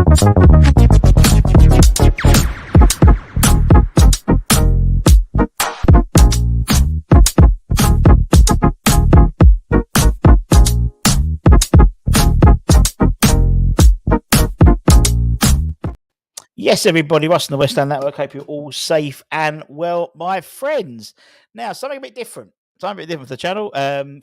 Yes, everybody, Russ on the West Ham Network. Hope you're all safe and well, my friends. Now, something a bit different. Something a bit different for the channel.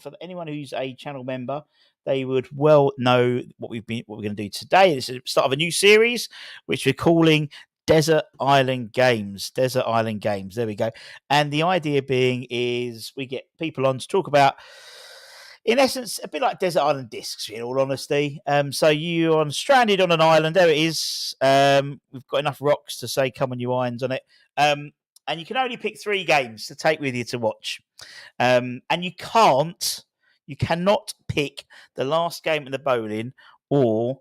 For anyone who's a channel member, they would well know what we're going to do today. This is the start of a new series, which we're calling Desert Island Games. Desert Island Games. There we go. And the idea being is we get people on to talk about, in essence, a bit like Desert Island Discs, in all honesty. So you're stranded on an island. There it is. We've got enough rocks to say, come on, you irons on it. And you can only pick 3 games to take with you to watch. And you cannot pick the last game in the bowling or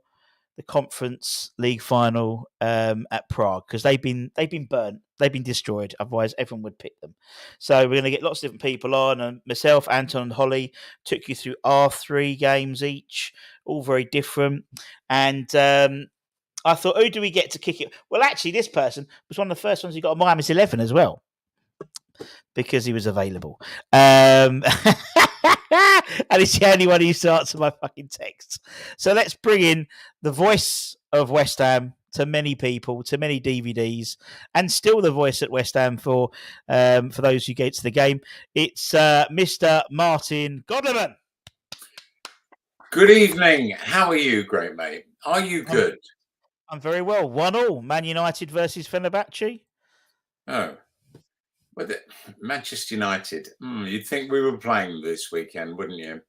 the Conference League final at Prague, because they've been burnt, they've been destroyed. Otherwise, everyone would pick them. So we're going to get lots of different people on, and myself, Anton, and Holly took you through our 3 games each, all very different. And I thought, who do we get to kick it? Well, actually, this person was one of the first ones who got a minus 11 as well, because he was available. And it's the only one who starts my fucking texts. So let's bring in the voice of West Ham to many people, to many DVDs, and still the voice at West Ham for those who get to the game. It's Mr. Martin Godleman. Good evening. How are you, great mate? Are you good? I'm very well. 1-1. Man United versus Fenerbahce. Oh. With it, Manchester United. You'd think we were playing this weekend, wouldn't you?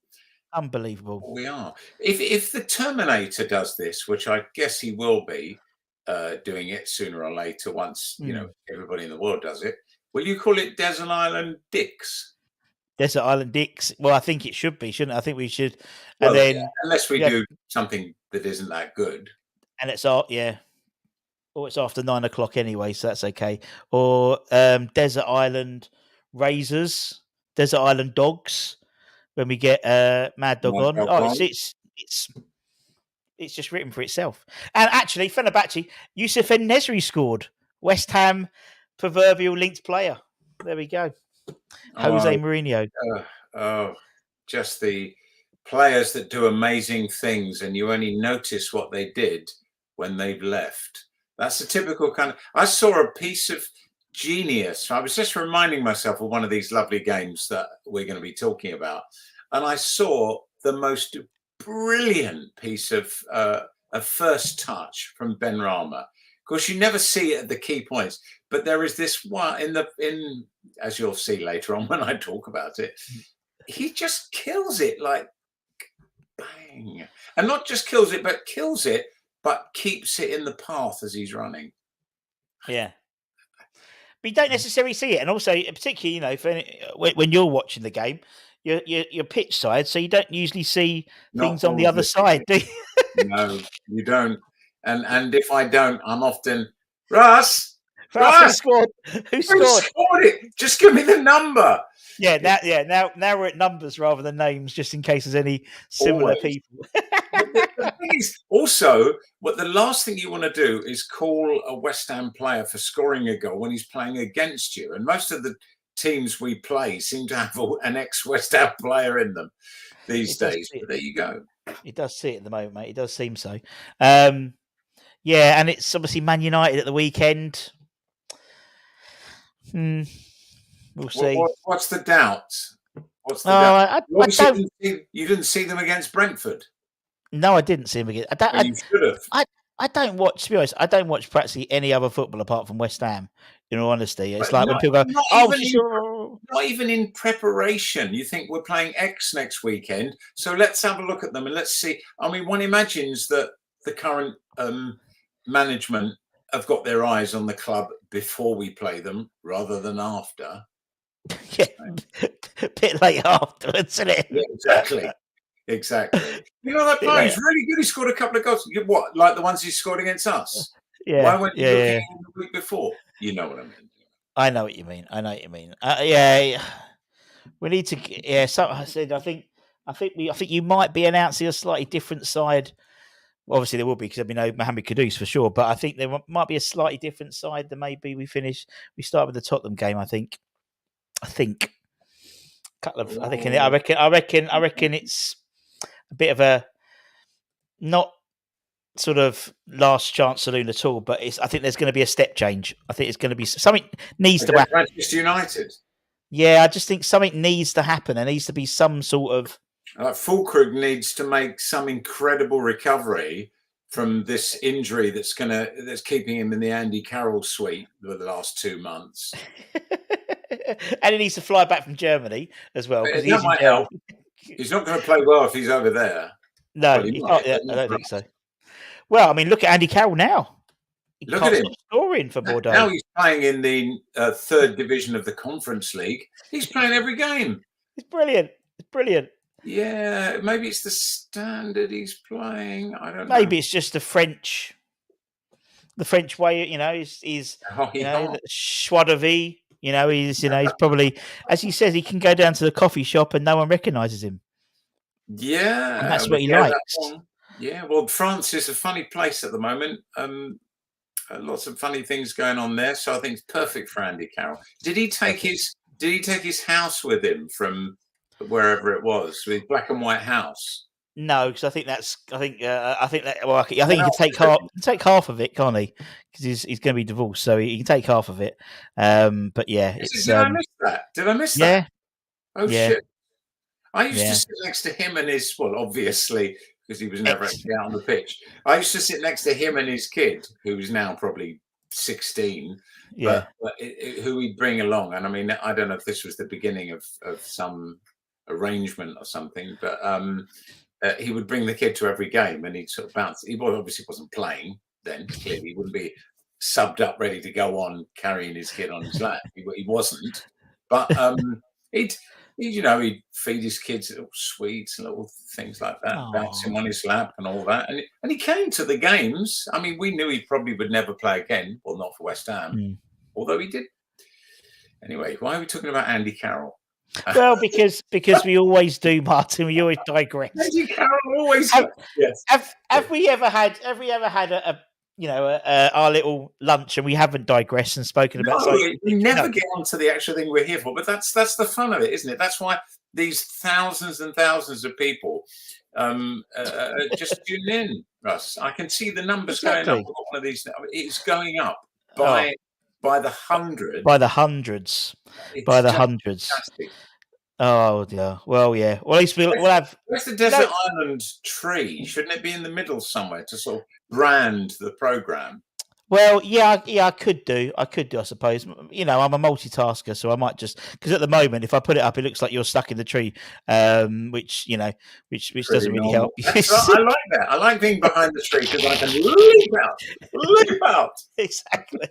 Unbelievable. We are. If the Terminator does this, which I guess he will be doing it sooner or later, once everybody in the world does it, will you call it Desert Island Dicks? Desert Island Dicks. Well, I think it should be, shouldn't it? I think we should. And then, unless we do something that isn't that good. And it's or it's after 9 o'clock anyway, so that's okay. Or Desert Island Razors, Desert Island Dogs, when we get Mad Dog on. It's just written for itself. And actually, Fenerbahce, Yusuf En-Nesyri scored. West Ham proverbial linked player. There we go. Jose Mourinho. Just the players that do amazing things, and you only notice what they did when they've left. That's a typical kind of... I saw a piece of genius. I was just reminding myself of one of these lovely games that we're going to be talking about. And I saw the most brilliant piece of a first touch from Ben Rama. Of course, you never see it at the key points, but there is this one in as you'll see later on when I talk about it, he just kills it like bang. And not just kills it, but keeps it in the path as he's running. Yeah. But you don't necessarily see it. And also, particularly, when you're watching the game, you're pitch side, so you don't usually see things on the other side, do you? No, you don't. And if I don't, I'm often, Russ, who scored? Who scored it? Just give me the number. Now we're at numbers rather than names, just in case there's any similar people. The thing is, also, the last thing you want to do is call a West Ham player for scoring a goal when he's playing against you. And most of the teams we play seem to have an ex-West Ham player in them these days. But there you go. It does see it at the moment, mate. It does seem so. And it's obviously Man United at the weekend. We'll see. What's the doubt? What's the doubt? You didn't see them against Brentford. No, I didn't see them again. You should have. I don't watch. To be honest, I don't watch practically any other football apart from West Ham. In all honesty, it's like when people go, not even in preparation. You think we're playing X next weekend, so let's have a look at them and let's see. I mean, one imagines that the current management have got their eyes on the club before we play them rather than after. Yeah, a bit late afterwards, isn't it? Yeah, exactly. You know, that player's really good. He scored a couple of goals. What, like the ones he scored against us? Yeah. Why weren't you looking the week before? You know what I mean. I know what you mean. We need to. So I said. I think you might be announcing a slightly different side Obviously, there will be because there'll be no Mohamed Kudus for sure. But I think there might be a slightly different side than maybe we start with the Tottenham game. I think. Couple of. I think. I reckon it's a bit of a not sort of last chance saloon at all. But I think there's going to be a step change. I think it's going to be something needs to happen. Manchester United. Yeah, I just think something needs to happen. There needs to be some sort of. Fulkrug needs to make some incredible recovery from this injury that's keeping him in the Andy Carroll suite for the last 2 months. And he needs to fly back from Germany as well. That might help. He's not going to play well if he's over there. No, I don't think so. Well, I mean, look at Andy Carroll now. Look at him scoring for Bordeaux. Now he's playing in the third division of the Conference League. He's playing every game. It's brilliant. It's brilliant. Yeah, maybe it's the standard he's playing. I don't know. Maybe it's just the French way. You know, he's Schwa de vie. You know, he's probably, as he says, he can go down to the coffee shop and no one recognises him. Yeah, and that's what he likes. Yeah, well, France is a funny place at the moment. Lots of funny things going on there, so I think it's perfect for Andy Carroll. Did he take his house with him from wherever it was, with black and white house? No, because I think he can take half of it, can't he? Because he's going to be divorced, so he can take half of it. But yeah, did I miss that? Did I miss that? Oh shit! I used to sit next to him and his obviously because he was never actually out on the pitch. I used to sit next to him and his kid, who's now probably 16. Yeah, but who he'd bring along, and I mean, I don't know if this was the beginning of some arrangement or something, but he would bring the kid to every game, and he'd sort of bounce. He obviously wasn't playing then. Clearly, he wouldn't be subbed up, ready to go on, carrying his kid on his lap. He wasn't, but he'd feed his kids little sweets and little things like that, bounce him on his lap and all that. And he came to the games. I mean, we knew he probably would never play again, well, not for West Ham, although he did. Anyway, why are we talking about Andy Carroll? Well, because we always do, Martin. We always digress. Andy Carroll always. Have we ever had our little lunch and we haven't digressed and spoken about something? We never get onto the actual thing we're here for, but that's the fun of it, isn't it? That's why these thousands and thousands of people just tune in, Russ. I can see the numbers going up. One of these, it's going up by the hundreds. By the hundreds. Fantastic. Oh dear. Well, yeah. Well, at least we'll have. Where's the desert island tree? Shouldn't it be in the middle somewhere to sort of brand the program? Well, yeah, I could do, I suppose. You know, I'm a multitasker, so I might just because at the moment, if I put it up, it looks like you're stuck in the tree, which doesn't really help. I like that. I like being behind the tree because I can leap out. Exactly.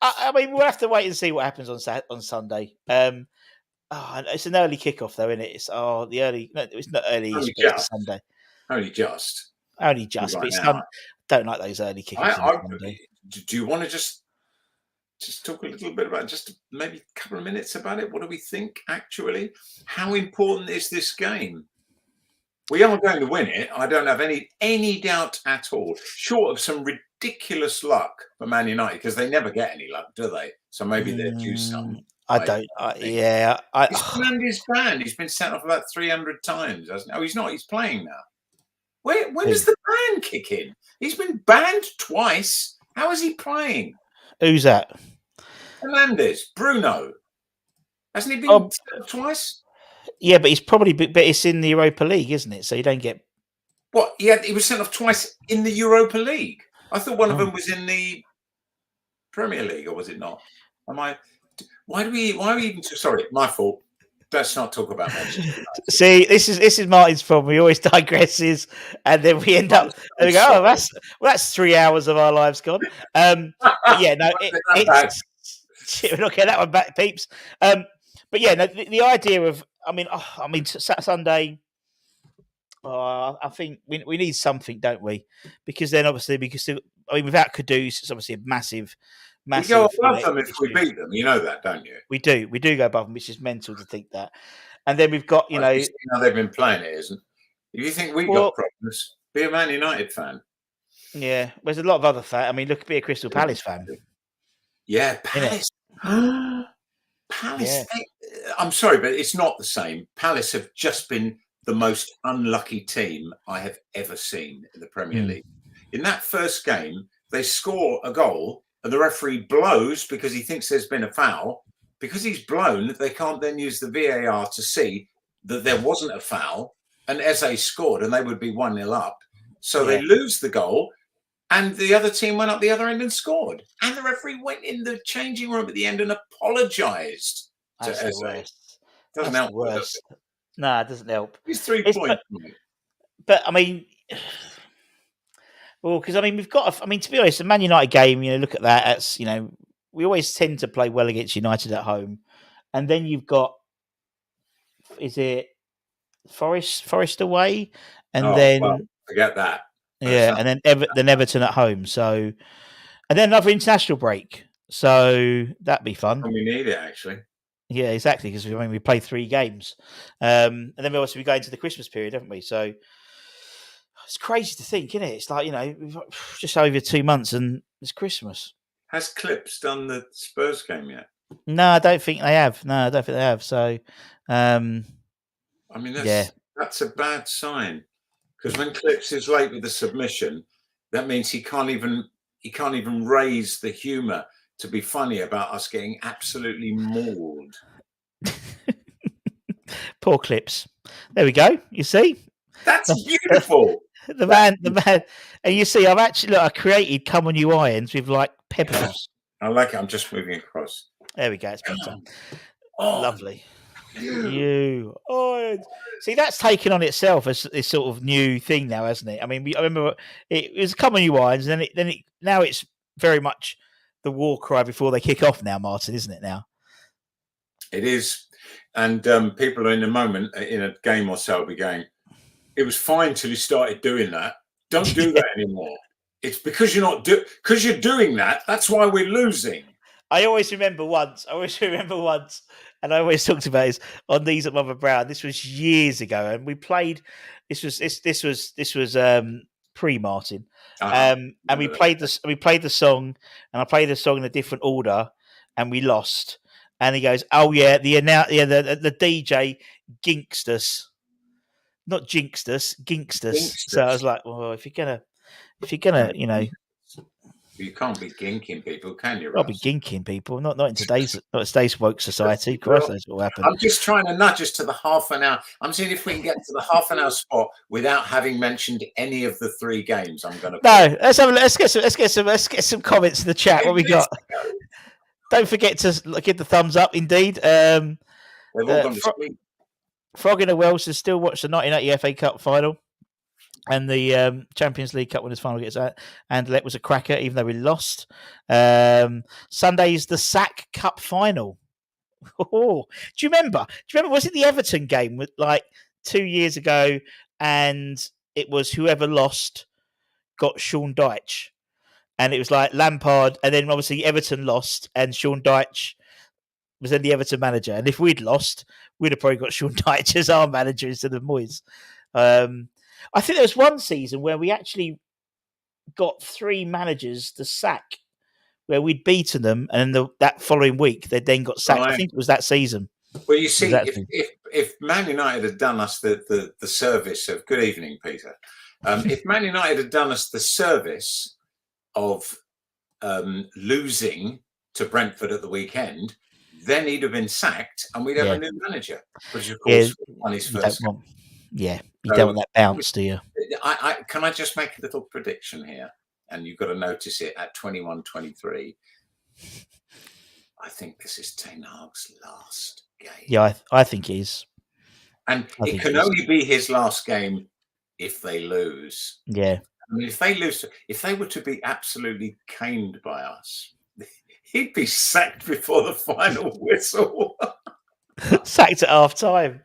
I mean, we'll have to wait and see what happens on Sunday. It's an early kickoff, though, isn't it? It's the early. No, it's not early. It's Sunday. Only just. But it's don't like those early kickoffs. Do you want to just talk a little bit about maybe a couple of minutes about it? What do we think actually? How important is this game? We are going to win it. I don't have any doubt at all. Short of some ridiculous luck for Man United, because they never get any luck, do they? So maybe they're due some. He's banned. He's been sent off about 300 times, hasn't he? Oh, he's not. He's playing now. When does the ban kick in? He's been banned twice. How is he playing? Who's that? Hernandez, Bruno. Hasn't he been twice? Yeah, but he's probably. But it's in the Europa League, isn't it? So you don't get. What? Yeah, he was sent off twice in the Europa League. I thought one of them was in the Premier League, or was it not? Why are we even? Sorry, my fault. Let's not talk about that. See, this is Martin's problem. He always digresses, and then we end up. And we go, that's 3 hours of our lives gone. But yeah, no, we're not getting that one back, peeps. But yeah, no, the idea of, Sunday. I think we need something, don't we? Because then, obviously, without Kudus, it's obviously a massive. We go above them if we beat them. You know that, don't you? We do go above them, which is mental to think that. And then we've got, how they've been playing it, isn't? If you think we've got problems, Be a Man United fan. Yeah, there's a lot of other fan. I mean, look, be a Crystal Palace fan. Yeah, Innit? Palace. Palace. I'm sorry, but it's not the same. Palace have just been the most unlucky team I have ever seen in the Premier League. In that first game, they score a goal and the referee blows because he thinks there's been a foul. Because he's blown, they can't then use the VAR to see that there wasn't a foul. And Eze scored and they would be 1-0 up. So they lose the goal. And the other team went up the other end and scored. And the referee went in the changing room at the end and apologised to Eze. Doesn't help. No, it doesn't help. He's 3 points. But I mean, well, because I mean, we've got. I mean, to be honest, the Man United game. Look at that. That's we always tend to play well against United at home, and then you've got. Is it Forest away, and then forget that. And then Everton at home. So, and then another international break. So that'd be fun. And we need it actually. Yeah, exactly. Because we play 3 games, and then we also be going to the Christmas period, haven't we? So it's crazy to think, isn't it? It's like we've got just over 2 months, and it's Christmas. Has Clips done the Spurs game yet? No, I don't think they have. So, I mean, that's a bad sign. Because when Clips is late with the submission, that means he can't even raise the humour to be funny about us getting absolutely mauled. Poor Clips. There we go. You see, that's beautiful. the man, and you see, I created "Come On You Irons" with like peppers. I like it. I'm just moving across. There we go. It's better. Oh, lovely. You see, that's taken on itself as this sort of new thing now, hasn't it? I mean, I remember it was "Come On You Irons," and then now it's very much the war cry before they kick off now, Martin, isn't it? Now it is, and people are in a moment in a game or so will be going, it was fine till you started doing that. Don't do that anymore. It's because you're doing that. That's why we're losing. I always remember once, and I always talked about this on These at Mother Brown. This was years ago, and we played. This was pre-Martin, and we played the song, and I played the song in a different order, and we lost. And he goes, "Oh yeah, the DJ ginked us, not jinxed us, ginked us." So I was like, "Well, if you're gonna, you can't be ginking people, can you? I'll be ginking people, not in today's woke society. Christ, that's what will happen. I'm just trying to nudge us to the half an hour. I'm seeing if we can get to the half an hour spot without having mentioned any of the 3 games. I'm going to. No, let's get some comments in the chat. What we got? Don't forget to give the thumbs up. Indeed, they've all gone to sleep. Frog in the Wells has still watched the 1980 FA Cup final. And the Champions League Cup winners final gets out. And it was a cracker, even though we lost. Sunday's the SAC Cup final. Oh, do you remember? Was it the Everton game with 2 years ago? And it was whoever lost got Sean Dyche. And it was like Lampard. And then obviously Everton lost. And Sean Dyche was then the Everton manager. And if we'd lost, we'd have probably got Sean Dyche as our manager instead of Moyes. I think there was one season where we actually got 3 managers to sack, where we'd beaten them, and that following week they then got sacked. Right. I think it was that season. Well, you see, if Man United had done us the service of good evening, Peter. If Man United had done us the service of losing to Brentford at the weekend, then he'd have been sacked, and we'd have a new manager, which of course won his first. You don't want that bounce, do you? Can I just make a little prediction here? And you've got to notice it at 21-23. I think this is Ten Hag's last game. Yeah, I think it is. And it can only be his last game if they lose. Yeah. I mean, if they lose, if they were to be absolutely caned by us, he'd be sacked before the final whistle. Sacked at half time.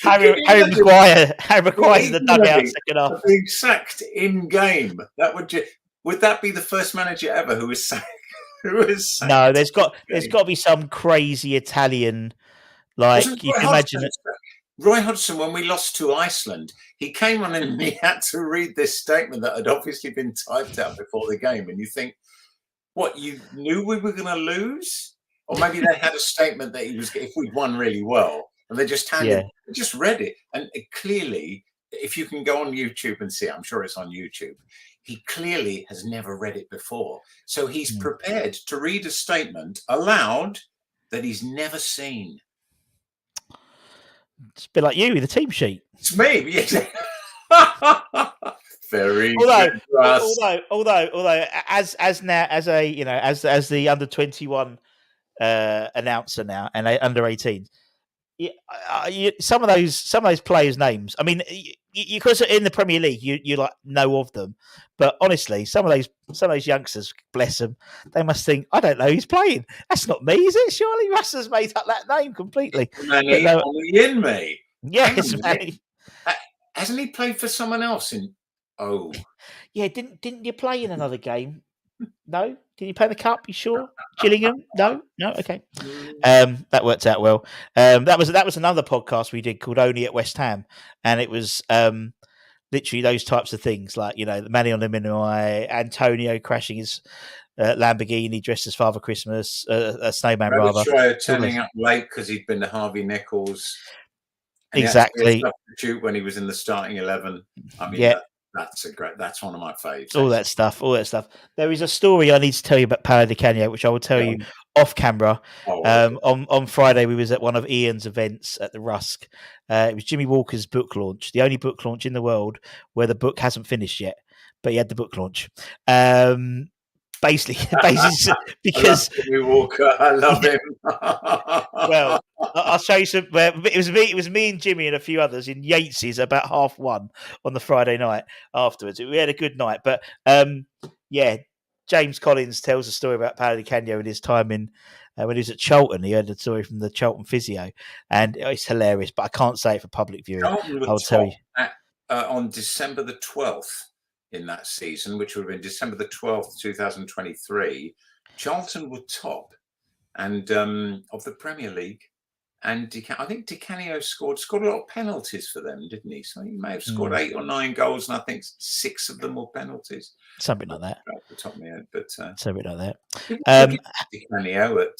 Harry Maguire's in the dugout second half. Being sacked in game. Would that be the first manager ever who was sacked? No, there's got to be some crazy Italian, you can imagine it. Roy Hodgson, when we lost to Iceland, he came on and he had to read this statement that had obviously been typed out before the game. And you think, what, you knew we were going to lose? Or maybe they had a statement that if we'd won really well, and they just just read it. And clearly, if you can go on YouTube and see it, I'm sure it's on YouTube, he clearly has never read it before. So he's prepared to read a statement aloud that he's never seen. It's a bit like you with the team sheet. It's me. Yes. Very although as now as a as the under 21 announcer now and under 18, some of those players' names. I mean, you because in the Premier League, you like know of them, but honestly, some of those youngsters, bless them, they must think, I don't know who's playing. That's not me, is it? Surely Russ has made up that name completely. In me. Yes, hasn't he played for someone else? Yeah, didn't you play in another game? No, did you play the cup? You sure? Gillingham? No, okay. That worked out well. That was another podcast we did called Only at West Ham, and it was literally those types of things, like the Manny on the Minoi, Antonio crashing his Lamborghini dressed as Father Christmas, a snowman rather. Turning up late because he'd been to Harvey Nichols. Exactly. Substitute when he was in the starting 11. I mean, that's one of my faves. All that stuff. There is a story I need to tell you about Paolo Di Canio, which I will tell you off camera. On Friday, we was at one of Ian's events at the Rusk. It was Jimmy Walker's book launch, the only book launch in the world where the book hasn't finished yet, but he had the book launch. Basically, because Jimmy Walker, I love him. Well, I'll show you some. It was me and Jimmy and a few others in Yates's about 1:30 on the Friday night afterwards. We had a good night, but James Collins tells a story about Paolo Di Canio and his time in when he was at Charlton. He heard a story from the Charlton physio, and it's hilarious. But I can't say it for public viewing. I'll tell you on December the 12th. In that season, which would have been December the 12th, 2023, Charlton were top and of the Premier League. And I think Di Canio scored a lot of penalties for them, didn't he? So he may have scored 8 or 9 goals, and I think 6 of them were penalties. Something like that. Off the top of my head, but something like that. Di Canio at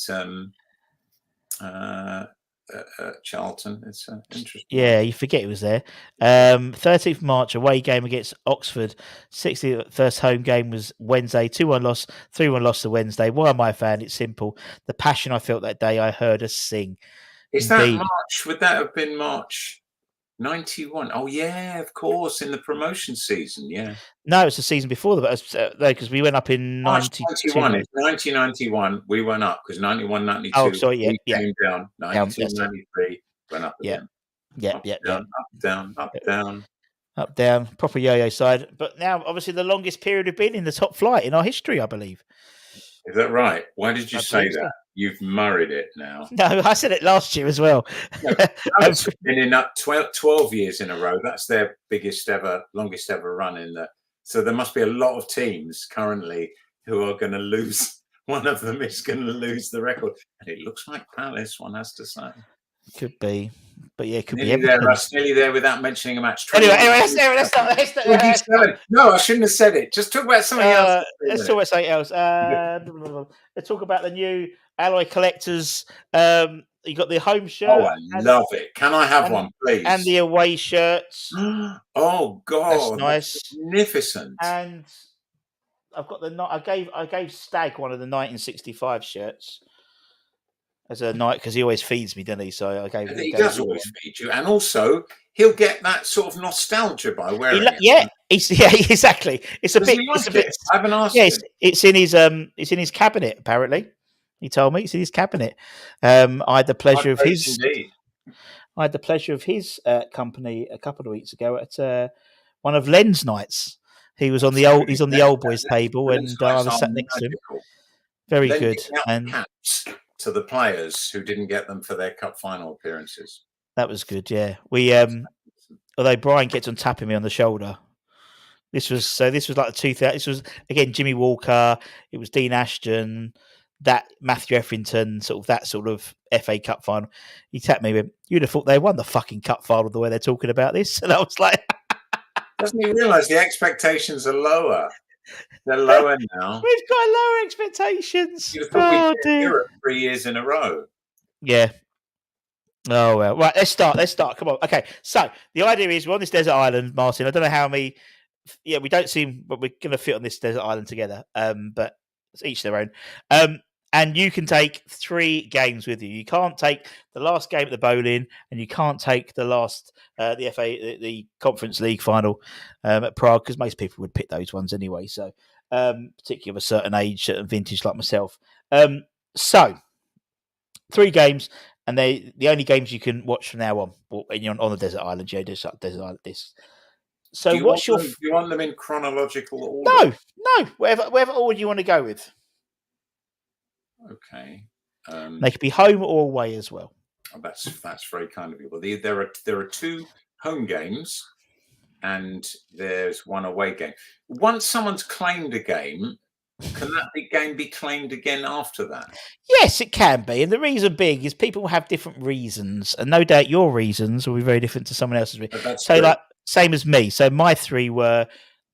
Charlton. It's interesting. Yeah, you forget he was there. 13th March, away game against Oxford. 60th first home game was Wednesday. 2-1 loss, 3-1 loss to Wednesday. Why am I a fan? It's simple. The passion I felt that day, I heard us sing. Is that March? Would that have been March 91? Oh, yeah, of course, in the promotion season, yeah. No, it's the season before that, because we went up in 92. 91. It's 1991, we went up, because 91, 92, we came down. 92, 93, went up again. Up, down. Up, down. Proper yo-yo side. But now, obviously, the longest period we've been in the top flight in our history, I believe. Is that right? Why did you say that? You've married it now. No, I said it last year as well. No, it's been in that 12 years in a row. That's their longest ever run in the. So there must be a lot of teams currently who are going to lose. One of them is going to lose the record, and it looks like Palace. One has to say. Could be, but yeah, could nearly be. Nearly there without mentioning a match. Anyway, let's not. No, I shouldn't have said it. Just talk about something else. Let's talk about something else. Let's talk about the new Alloy Collectors. You got the home shirt. Oh, I love it. Can I have one, please? And the away shirts. Oh God, that's nice, that's magnificent. And I've got I gave Stag one of the 1965 shirts as a night because he always feeds me, doesn't he? So I gave. He does always feed you, and also he'll get that sort of nostalgia by wearing it. Yeah, exactly. It's a bit. I haven't asked. Yeah, it's in his cabinet. Apparently, he told me it's in his cabinet. I had the pleasure of his. Indeed. I had the pleasure of his company a couple of weeks ago at one of Len's nights. He was on the old. He's on the old boys table, and I was sat next to him. Very good. And caps to the players who didn't get them for their cup final appearances. That was good. Yeah, we. Although Brian gets on tapping me on the shoulder. This was like the 2000. This was again Jimmy Walker. It was Dean Ashton. that Matthew Etherington that sort of FA Cup final. He tapped me with, "You'd have thought they won the fucking cup final the way they're talking about this." And I was like, Doesn't he realise the expectations are lower? They're lower now. "We've got lower expectations." You'd have thought we'd Oh get dear. Europe 3 years in a row. Yeah. Oh well. Right. Let's start. Come on. Okay. So the idea is we're on this desert island, Martin. I don't know how many. Yeah, we don't seem, but we're going to fit on this desert island together. But it's each their own. And you can take 3 games with you. You can't take the last game at the bowling, and you can't take the last the the Conference League final at Prague, because most people would pick those ones anyway. So, particularly of a certain age, certain vintage like myself. So 3 games, and they the only games you can watch from now on when you're on the desert island. Yeah, just like desert island. This. So, Do you what's your? do you want them in chronological order? No, whatever order you want to go with. Okay. They could be home or away as well. Oh, that's very kind of you. Well, there are 2 home games, and there's 1 away game. Once someone's claimed a game, can that game be claimed again after that? Yes, it can be, and the reason being is people have different reasons, and no doubt your reasons will be very different to someone else's. So, true. like same as me. So my 3 were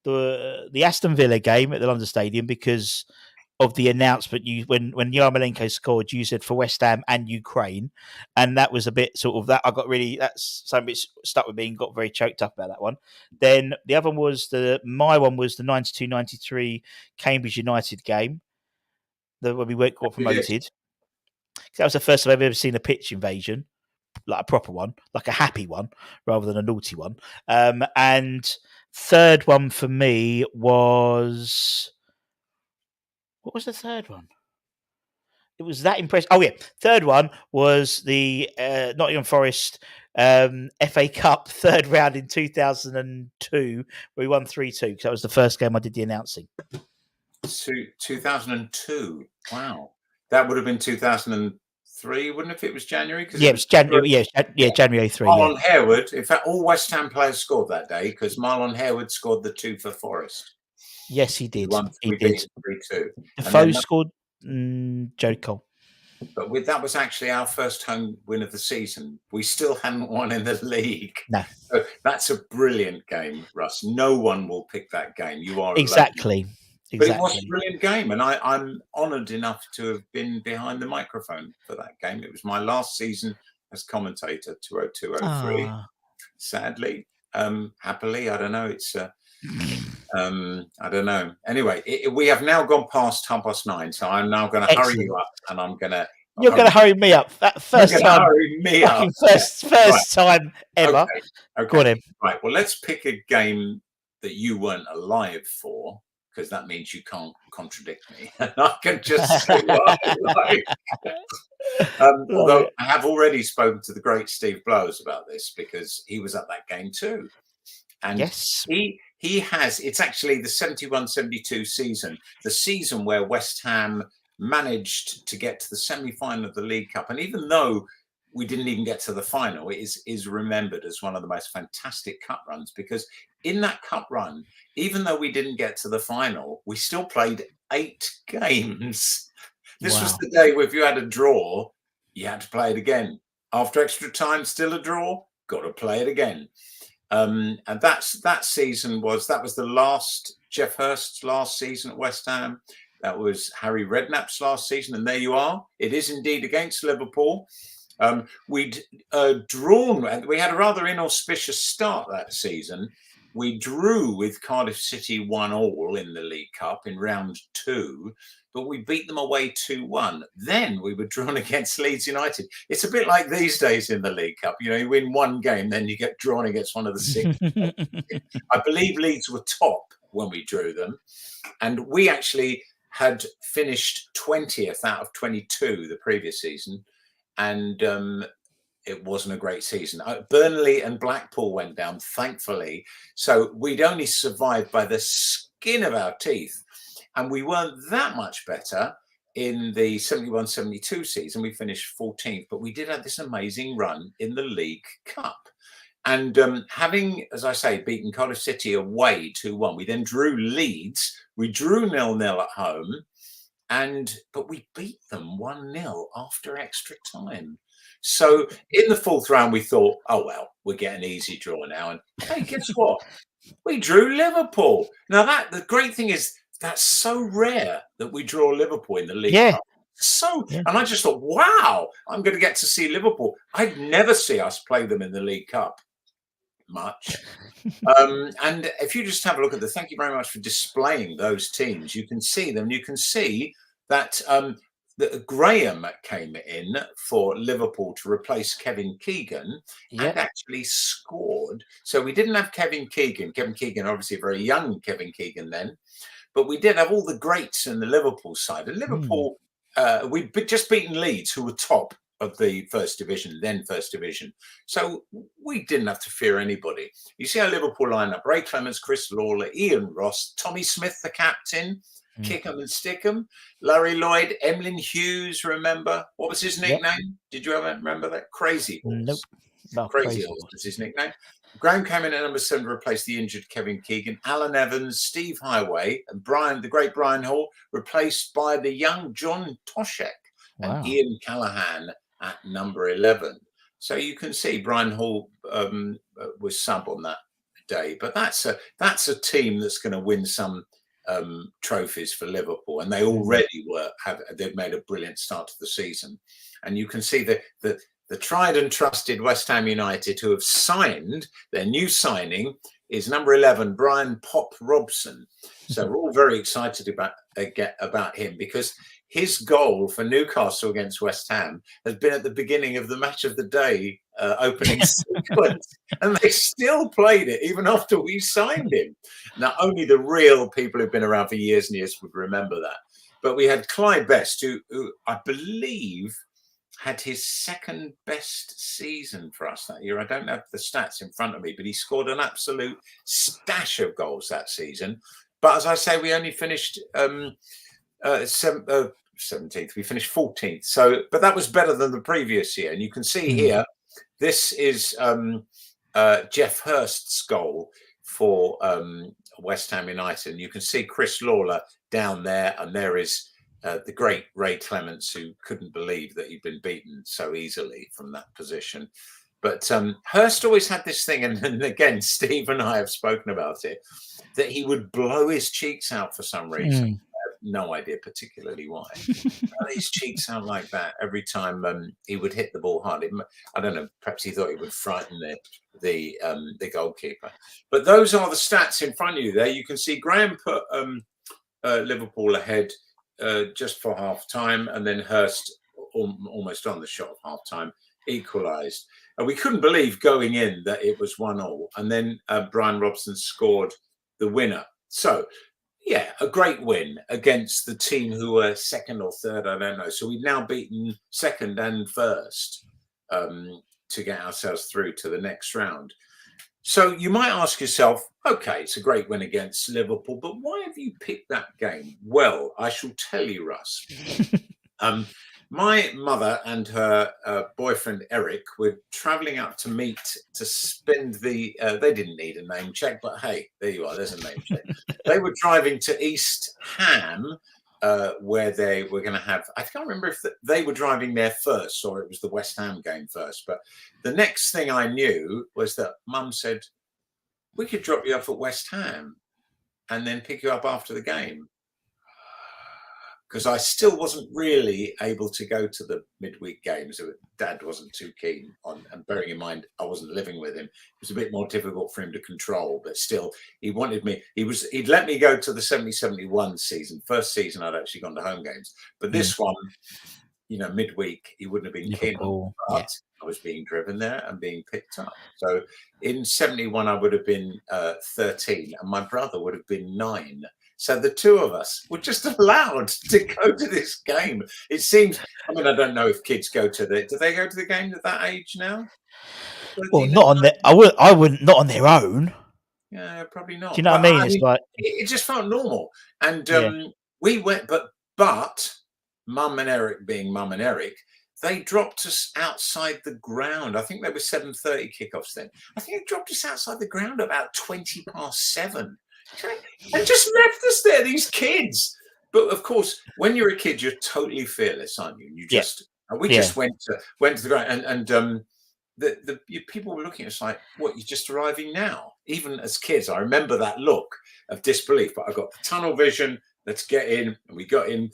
the Aston Villa game at the London Stadium, because of the announcement. When Yarmolenko scored, you said for West Ham and Ukraine, and that was a bit sort of that. That's something that stuck with me and got very choked up about that one. Then the other one was my one was the 92-93 Cambridge United game, when we got promoted. That was the first time I've ever seen a pitch invasion, like a proper one, like a happy one, rather than a naughty one. And third one for me was. What was the third one? It was that impressive. Oh, yeah. Third one was the Nottingham Forest FA Cup third round in 2002, where we won 3-2, because that was the first game I did the announcing. 2002. Wow. That would have been 2003, wouldn't it, if it was January? Yeah, it was January. Yeah, January 3. Marlon Harewood. In fact, all West Ham players scored that day, because Marlon Harewood scored the 2 for Forest. Yes, he did. He did. 3-2. Defoe scored Joe Cole. But that was actually our first home win of the season. We still hadn't won in the league. No. So that's a brilliant game, Russ. No one will pick that game. You are exactly. Alone. But it was a brilliant game, and I'm honoured enough to have been behind the microphone for that game. It was my last season as commentator, 2002-03. Sadly, happily, I don't know. It's I don't know. Anyway, we have now gone past 9:30, so I'm now going to hurry you up, and I'm going to. You're going to hurry me up. That first time. Hurry me up. First time ever. Okay. Go on in. Right. Well, let's pick a game that you weren't alive for, because that means you can't contradict me, and I can just say what I like. Although I have already spoken to the great Steve Blowers about this, because he was at that game too, and yes, he has. It's actually the 71-72 season, the season where West Ham managed to get to the semi-final of the League Cup, and even though we didn't even get to the final, it is remembered as one of the most fantastic cup runs, because in that cup run, even though we didn't get to the final, we still played 8 games. This was the day where if you had a draw, you had to play it again. After extra time, still a draw, got to play it again. And that season was the last Jeff Hurst's last season at West Ham. That was Harry Redknapp's last season, and there you are. It is indeed against Liverpool. We'd drawn. We had a rather inauspicious start that season. We drew with Cardiff City 1-1 in the League Cup in round 2, but we beat them away 2-1. Then we were drawn against Leeds United. It's a bit like these days in the League Cup. You know, you win one game, then you get drawn against one of the 6. I believe Leeds were top when we drew them, and we actually had finished 20th out of 22 the previous season, and it wasn't a great season. Burnley and Blackpool went down, thankfully. So we'd only survived by the skin of our teeth. And we weren't that much better in the 71-72 season. We finished 14th, but we did have this amazing run in the League Cup. And having, as I say, beaten Cardiff City away 2-1, we then drew Leeds. We drew 0-0 at home. but we beat them 1-0 after extra time. So in the fourth round, we thought, oh, well, we're getting an easy draw now. And hey, guess what? We drew Liverpool. Now, the great thing is that's so rare that we draw Liverpool in the League Cup. And I just thought, wow, I'm going to get to see Liverpool. I'd never see us play them in the League Cup much. And if you just have a look at thank you very much for displaying those teams. You can see them. You can see that Graham came in for Liverpool to replace Kevin Keegan and actually scored. So we didn't have Kevin Keegan. Kevin Keegan, obviously a very young Kevin Keegan then, but we did have all the greats in the Liverpool side. And Liverpool, we'd just beaten Leeds, who were top of the first division. So we didn't have to fear anybody. You see our Liverpool lineup: Ray Clements, Chris Lawler, Ian Ross, Tommy Smith, the captain, kick 'em and stick 'em, Larry Lloyd, Emlyn Hughes, remember? What was his nickname? Did you ever remember that? Crazy Horse. Nope. Crazy Horse was his nickname. Graham came in at number 7 to replace the injured Kevin Keegan. Alan Evans, Steve Highway, and the great Brian Hall, replaced by the young John Toshek and Ian Callahan at number 11. So you can see Brian Hall was sub on that day. But that's a team that's going to win some trophies for Liverpool, and they already they've made a brilliant start to the season. And you can see the tried and trusted West Ham United, who have signed, their new signing is number 11, Brian Pop Robson. So we're all very excited about him, because his goal for Newcastle against West Ham has been at the beginning of the match of the day opening sequence, and they still played it even after we signed him. Now, only the real people who've been around for years and years would remember that. But we had Clyde Best, who I believe had his second best season for us that year. I don't have the stats in front of me, but he scored an absolute stash of goals that season. But as I say, we only finished 17th. We finished 14th. So, but that was better than the previous year. And you can see here, this is Jeff Hurst's goal for West Ham United. And you can see Chris Lawler down there, and there is the great Ray Clements, who couldn't believe that he'd been beaten so easily from that position. But Hurst always had this thing, and again, Steve and I have spoken about it, that he would blow his cheeks out for some reason. I have no idea particularly why. His cheeks out like that every time he would hit the ball hard. I don't know, perhaps he thought he would frighten the goalkeeper. But those are the stats in front of you there. You can see Graham put Liverpool ahead just for half time, and then Hurst almost on the shot of half time equalised. And we couldn't believe going in that it was 1-1, and then Brian Robson scored the winner. So yeah, a great win against the team who were second or third, I don't know. So we've now beaten second and first to get ourselves through to the next round. So you might ask yourself, okay, it's a great win against Liverpool, but why have you picked that game? Well, I shall tell you, Russ. My mother and her boyfriend, Eric, were travelling up to spend they didn't need a name check, but hey, there you are, there's a name check. They were driving to East Ham, where they were going to have, I can't remember if they were driving there first or it was the West Ham game first. But the next thing I knew was that Mum said, we could drop you off at West Ham and then pick you up after the game. Because I still wasn't really able to go to the midweek games. Dad wasn't too keen on, and bearing in mind I wasn't living with him, it was a bit more difficult for him to control. But still, he wanted me. He'd let me go to the 70-71 season, first season I'd actually gone to home games. But this one, midweek, he wouldn't have been keen on. But I was being driven there and being picked up. So in 71, I would have been 13, and my brother would have been 9. So the two of us were just allowed to go to this game. It seems, I mean, I don't know if kids do they go to the game at that age now? Well, not on their, I wouldn't, not on their own. Yeah, probably not. Do you know what I mean? It's like, it just felt normal. And we went, but Mum and Eric, being Mum and Eric, they dropped us outside the ground. I think they were 7:30 kickoffs then. I think they dropped us outside the ground about 7:20. And just left us there, these kids. But of course, when you're a kid, you're totally fearless, aren't you? You Yeah. just and we Yeah. just went to the ground, and people were looking at us like, "What? You're just arriving now?" Even as kids, I remember that look of disbelief. But I got the tunnel vision. Let's get in, and we got in.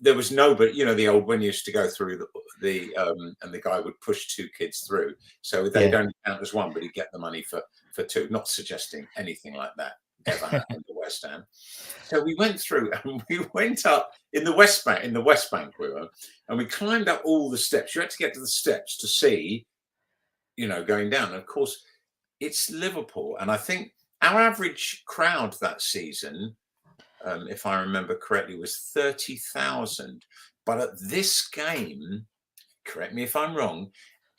There was nobody, the old when you used to go through and the guy would push two kids through, so they'd only count as one, but he'd get the money for two. Not suggesting anything like that ever happened to West Ham. So we went through and we went up in the West Bank. In the West Bank we were, and we climbed up all the steps. You had to get to the steps to see, going down. And of course, it's Liverpool, and I think our average crowd that season, if I remember correctly, was 30,000. But at this game, correct me if I'm wrong,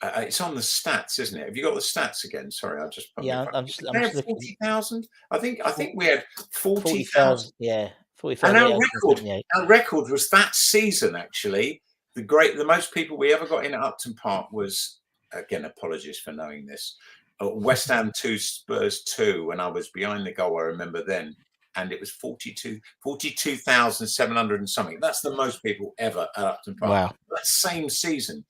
it's on the stats, isn't it? Have you got the stats again? Sorry, I just put I'm just they have looking. 40,000. I think we had 40,000. 40,000. Yeah, 40,000. And our record was that season actually the most people we ever got in at Upton Park was, again, apologies for knowing this, West Ham 2, Spurs 2, when I was behind the goal. I remember then, and it was 42,700 and something. That's the most people ever at Upton Park. Wow. That same season.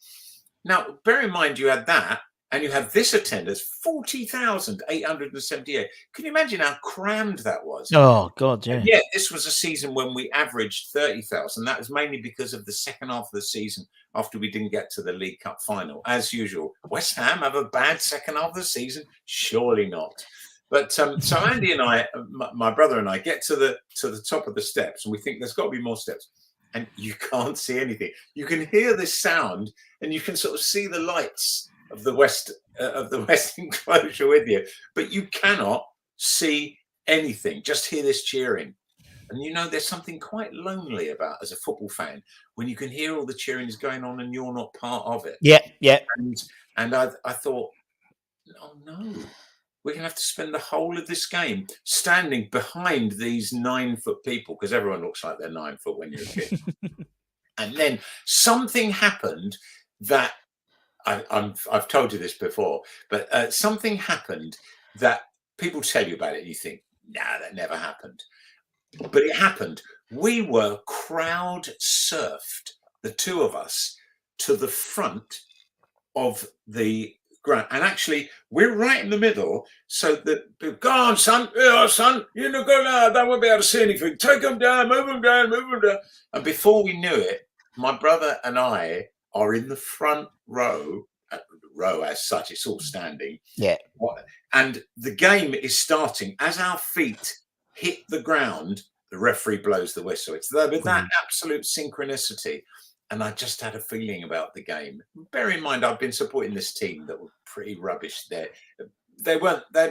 Now, bear in mind, you had that, and you have this attendance, 40,878. Can you imagine how crammed that was? Oh, God, yeah. And yeah, this was a season when we averaged 30,000. That was mainly because of the second half of the season after we didn't get to the League Cup final. As usual, West Ham have a bad second half of the season? Surely not. But so Andy and I, my brother and I, get to the top of the steps, and we think there's got to be more steps. And you can't see anything. You can hear this sound, and you can sort of see the lights of the west enclosure with you, but you cannot see anything. Just hear this cheering, and there's something quite lonely about, as a football fan, when you can hear all the cheering is going on and you're not part of it. Yeah. And I thought, oh no. We're going to have to spend the whole of this game standing behind these 9-foot people, because everyone looks like they're 9 foot when you're a kid. And then something happened that I've told you this before, but something happened that people tell you about it and you think, nah, that never happened. But it happened. We were crowd surfed, the two of us, to the front of the ground, and actually we're right in the middle, so that people, go on, son, you know, go now, they won't be able to see anything, take them down, move them down. And before we knew it, my brother and I are in the front row as such, it's all standing, and the game is starting. As our feet hit the ground, the referee blows the whistle. It's with that absolute synchronicity. And I just had a feeling about the game. Bear in mind, I've been supporting this team that were pretty rubbish. They'd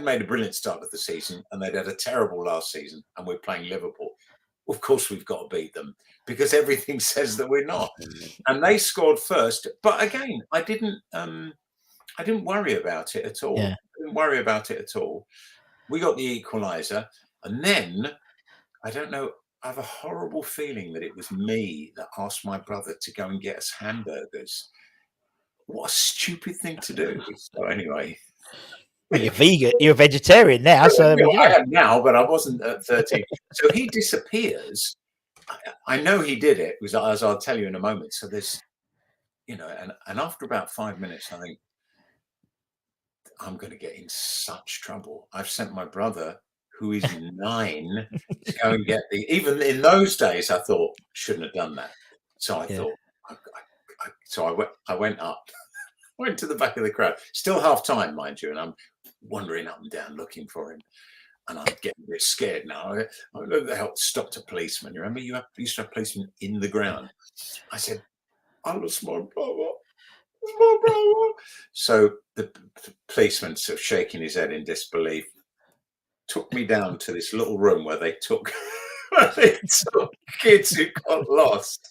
made a brilliant start of the season, and they'd had a terrible last season, and we're playing Liverpool. Of course, we've got to beat them, because everything says that we're not. And they scored first. But again, I didn't worry about it at all. Yeah. I didn't worry about it at all. We got the equaliser, and then, I don't know, I have a horrible feeling that it was me that asked my brother to go and get us hamburgers. What a stupid thing to do. So anyway. Well, you're vegan. You're a vegetarian now. So I am now, but I wasn't at 13. So he disappears. I know he did it, as I'll tell you in a moment. So there's, and after about 5 minutes, I think, I'm going to get in such trouble. I've sent my brother, who is 9, to go and get even in those days, I thought, shouldn't have done that. So I thought, I went up, went to the back of the crowd, still half time, mind you, and I'm wandering up and down looking for him. And I'm getting a bit scared now. I know the hell stopped a policeman. You remember you used to have policemen in the ground. I said, I lost my brother. So the policeman, sort of shaking his head in disbelief, took me down to this little room where they took kids who got lost.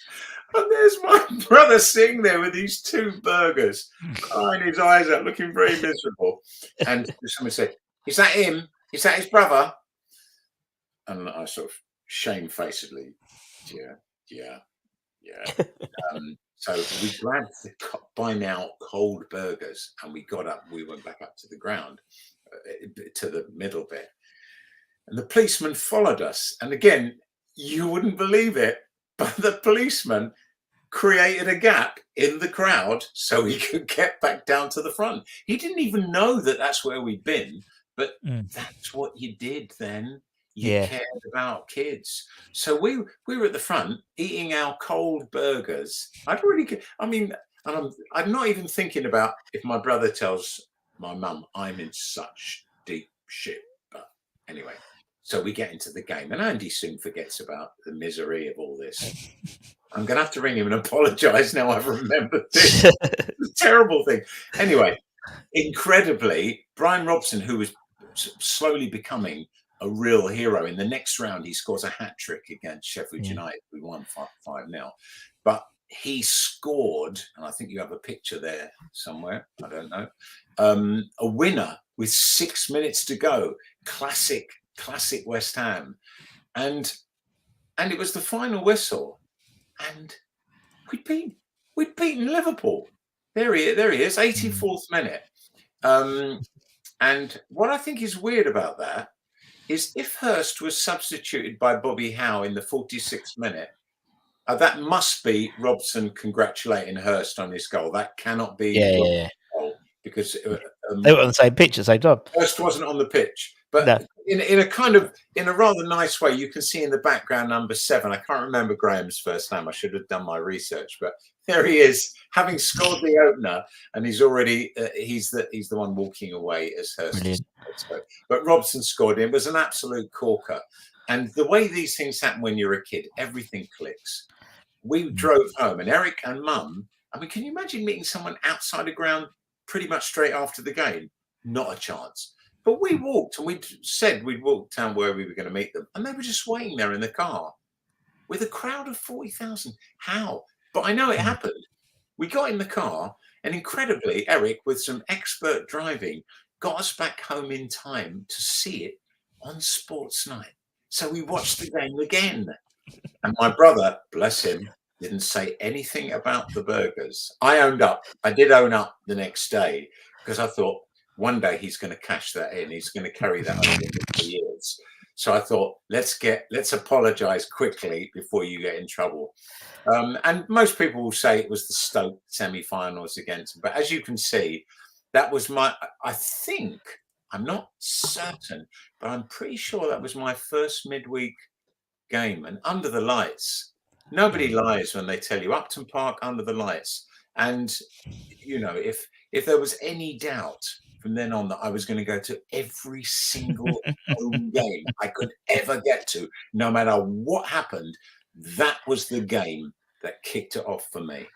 And there's my brother sitting there with these 2 burgers, crying his eyes out, looking very miserable. And someone said, is that him? Is that his brother? And I sort of shamefacedly, yeah. So we grabbed the by now cold burgers, and we got up. We went back up to the ground, to the middle bit. And the policeman followed us. And again, you wouldn't believe it, but the policeman created a gap in the crowd so he could get back down to the front. He didn't even know that that's where we'd been, but that's what you did then. You cared about kids. So we were at the front eating our cold burgers. I'm not even thinking about if my brother tells my mum I'm in such deep shit. But anyway, so we get into the game, and Andy soon forgets about the misery of all this. I'm going to have to ring him and apologise now I've remembered this. It's a terrible thing. Anyway, incredibly, Brian Robson, who was slowly becoming a real hero, in the next round, he scores a hat-trick against Sheffield United. We won 5-0. But he scored, and I think you have a picture there somewhere, I don't know, a winner with 6 minutes to go. Classic West Ham. And it was the final whistle. And we'd beaten Liverpool. There he is, 84th minute. And what I think is weird about that is if Hurst was substituted by Bobby Howe in the 46th minute, that must be Robson congratulating Hurst on his goal. That cannot be goal because they were on the same pitch at the same time. Hurst wasn't on the pitch, but in a rather nice way, you can see in the background number 7. I can't remember Graham's first name. I should have done my research, but there he is, having scored the opener, and he's already he's the one walking away as Hurst. But Robson scored. It was an absolute corker, and the way these things happen when you're a kid, everything clicks. We drove home, and Eric and Mum. I mean, can you imagine meeting someone outside the ground pretty much straight after the game? Not a chance. But we walked, and we said we'd walk down where we were going to meet them, and they were just waiting there in the car with a crowd of 40,000. How? But I know it happened. We got in the car, and incredibly, Eric, with some expert driving, got us back home in time to see it on Sports Night. So we watched the game again. And my brother, bless him, didn't say anything about the burgers. I owned up. I did own up the next day because I thought one day he's going to cash that in. He's going to carry that over for years. So I thought, let's apologise quickly before you get in trouble. And most people will say it was the Stoke semi-finals against him. But as you can see, that was I think, I'm not certain, but I'm pretty sure that was my first midweek game. And under the lights, nobody lies when they tell you Upton Park under the lights. And, you know, if there was any doubt from then on that I was going to go to every single home game I could ever get to, no matter what happened, that was the game that kicked it off for me.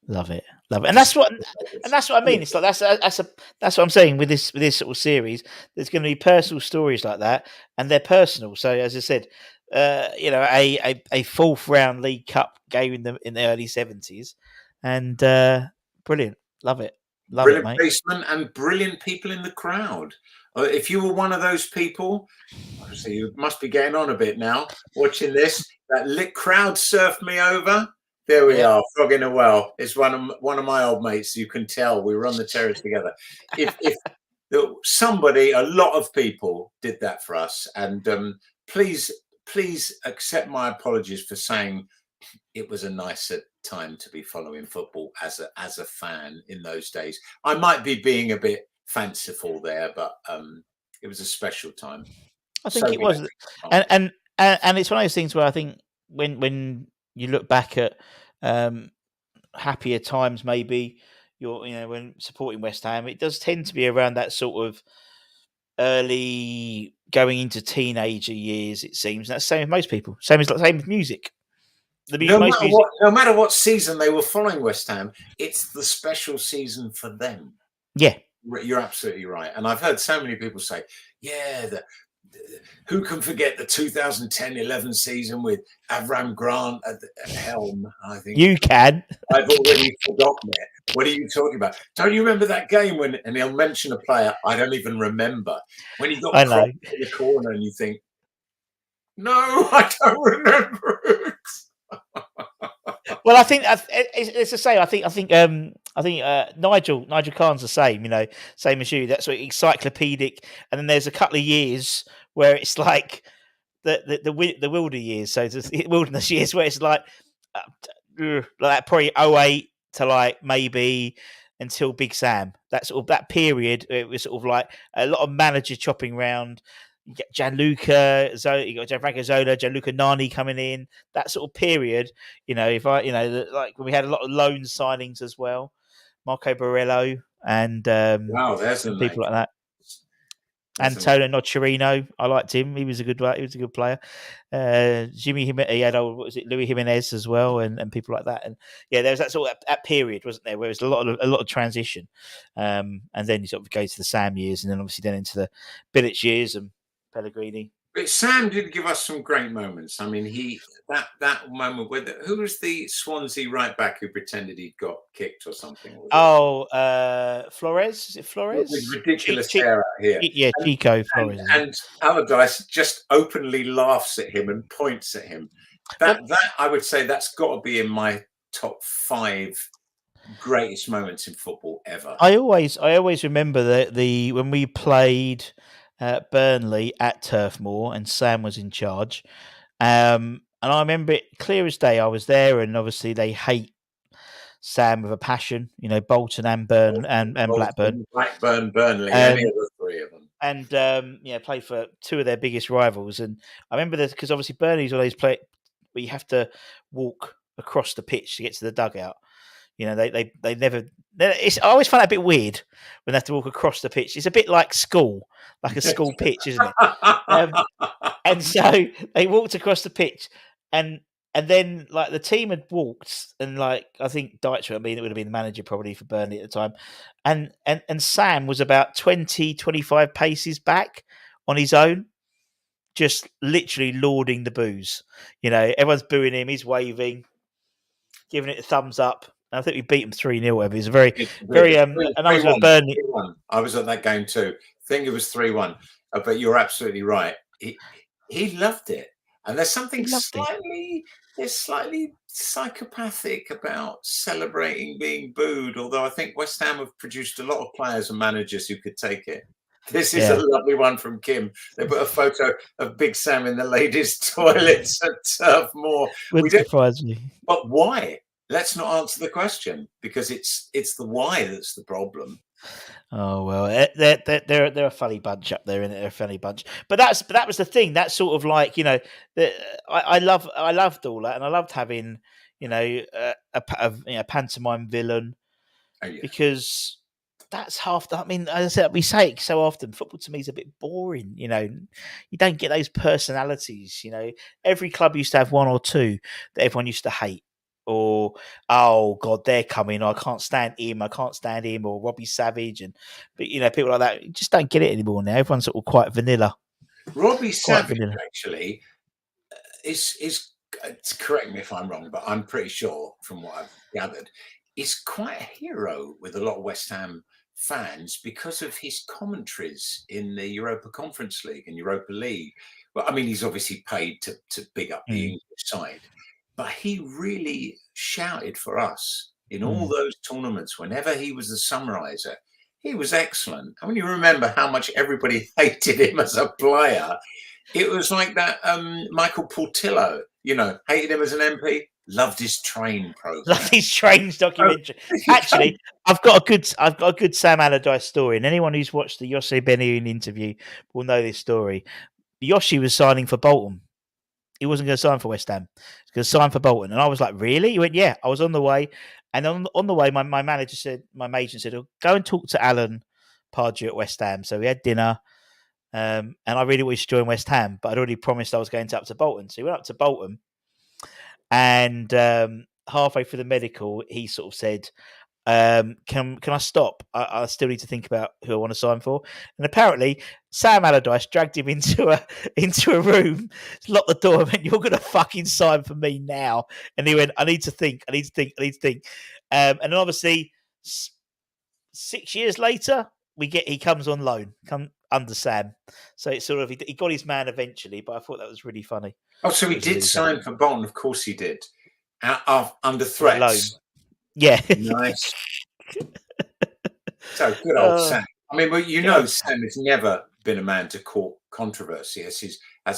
Love it, and that's what I mean. It's like that's what I'm saying with this sort of series. There's going to be personal stories like that, and they're personal. So as I said, you know, a 4th round League Cup game in the early 70s, and brilliant. Love it, brilliant mate. Basement and brilliant people in the crowd. If you were one of those people, obviously you must be getting on a bit now watching this. That lit crowd surfed me over. There we are, frogging a well. It's one of my old mates. You can tell we were on the terrace together. If somebody, a lot of people did that for us, and please accept my apologies for saying it was a nicer time to be following football as a fan in those days. I might be being a bit fanciful there, but it was a special time. I think it was, and it's one of those things where I think when you look back at happier times, maybe when supporting West Ham, it does tend to be around that sort of early going into teenager years. It seems that's the same with most people. Same with music. No matter what season they were following West Ham, it's the special season for them. Yeah, you're absolutely right. And I've heard so many people say, who can forget the 2010-11 season with Avram Grant at the helm? I think you can. I've already forgotten it. What are you talking about? Don't you remember that game when? And he'll mention a player I don't even remember when he got crossed in the corner, and you think, no, I don't remember it. Well, I think it's the same. I think Nigel Khan's the same. Same as you. That's sort of encyclopedic. And then there's a couple of years where it's like the wilder years, so the wilderness years, where it's like probably 08 to like maybe until Big Sam. That sort of that period, it was sort of like a lot of manager chopping around. You get Gianluca Zola, you got Gianfranco Zola, Gianluca Nani coming in. That sort of period, if like when we had a lot of loan signings as well, Marco Borello and Wow, there's a people like that. Antonio Nocerino, I liked him. He was a good player. Jimmy Jimenez, he had Louis Jimenez as well, and people like that. And yeah, there was that sort of that period, wasn't there, where it was a lot of transition. And then you sort of go to the Sam years, and then obviously then into the Bilic years and Pellegrini. But Sam did give us some great moments. I mean, that moment with who was the Swansea right back who pretended he'd got kicked or something? Flores. Is it Flores? With ridiculous hair out here. Yeah, Chico Flores. And Allardyce just openly laughs at him and points at him. That I would say that's got to be in my top 5 greatest moments in football ever. I always remember the when we played Burnley at Turf Moor and Sam was in charge, and I remember it clear as day. I was there, and obviously they hate Sam with a passion. Bolton and Blackburn, Burnley, any of the 3 of them, and played for 2 of their biggest rivals. And I remember that because obviously Burnley's always play where you have to walk across the pitch to get to the dugout. They never. I always find that a bit weird when they have to walk across the pitch. It's a bit like school, like a school pitch, isn't it? And so they walked across the pitch, and then like the team had walked, and like I think Dyche, it would have been the manager probably for Burnley at the time, and Sam was about 20, 25 paces back on his own, just literally lauding the boos. Everyone's booing him, he's waving, giving it a thumbs up. I think we beat them 3-0. It was very. And I was at Burnley. I was at that game too. I think it was 3-1. But you're absolutely right. He loved it, and there's something slightly psychopathic about celebrating being booed. Although I think West Ham have produced a lot of players and managers who could take it. This is a lovely one from Kim. They put a photo of Big Sam in the ladies' toilets at Turf Moor. Wouldn't surprise me. But why? Let's not answer the question, because it's the why that's the problem. Oh well, they're a funny bunch up there, and they're a funny bunch. But that was the thing. That's sort of like I loved all that, and I loved having a pantomime villain, because that's half. I mean, as I said, we say it so often. Football to me is a bit boring. You don't get those personalities. Every club used to have 1 or 2 that everyone used to hate. Or, oh God, they're coming. I can't stand him. Or Robbie Savage, but people like that. You just don't get it anymore now. Everyone's sort of quite vanilla. Robbie Savage actually is. Correct me if I'm wrong, but I'm pretty sure from what I've gathered, is quite a hero with a lot of West Ham fans because of his commentaries in the Europa Conference League and Europa League. Well, I mean, he's obviously paid to big up the English side. But he really shouted for us in all those tournaments. Whenever he was the summariser, he was excellent. And when you remember how much everybody hated him as a player, it was like that Michael Portillo, hated him as an MP, loved his train program. Loved his trains documentary. Actually, I've got a good Sam Allardyce story. And anyone who's watched the Jose Benayoun interview will know this story. Yoshi was signing for Bolton. He wasn't going to sign for West Ham. He was going to sign for Bolton. And I was like, really? He went, yeah. I was on the way. And on the way, my manager said, my agent said, oh, go and talk to Alan Pardew at West Ham. So we had dinner. And I really wanted to join West Ham, but I'd already promised I was going up to Bolton. So he went up to Bolton. And halfway through the medical, he sort of said, can I stop? I still need to think about who I want to sign for. And apparently, Sam Allardyce dragged him into a room, locked the door, and went, "You're going to fucking sign for me now." And he went, "I need to think. And then obviously, 6 years later, he comes on loan, come under Sam. So it's sort of he got his man eventually. But I thought that was really funny. Oh, so he did sign for Bolton. Of course, he did. Under threats. Loan. Yeah. Nice. So good old Sam. I mean, Sam has never been a man to court controversy as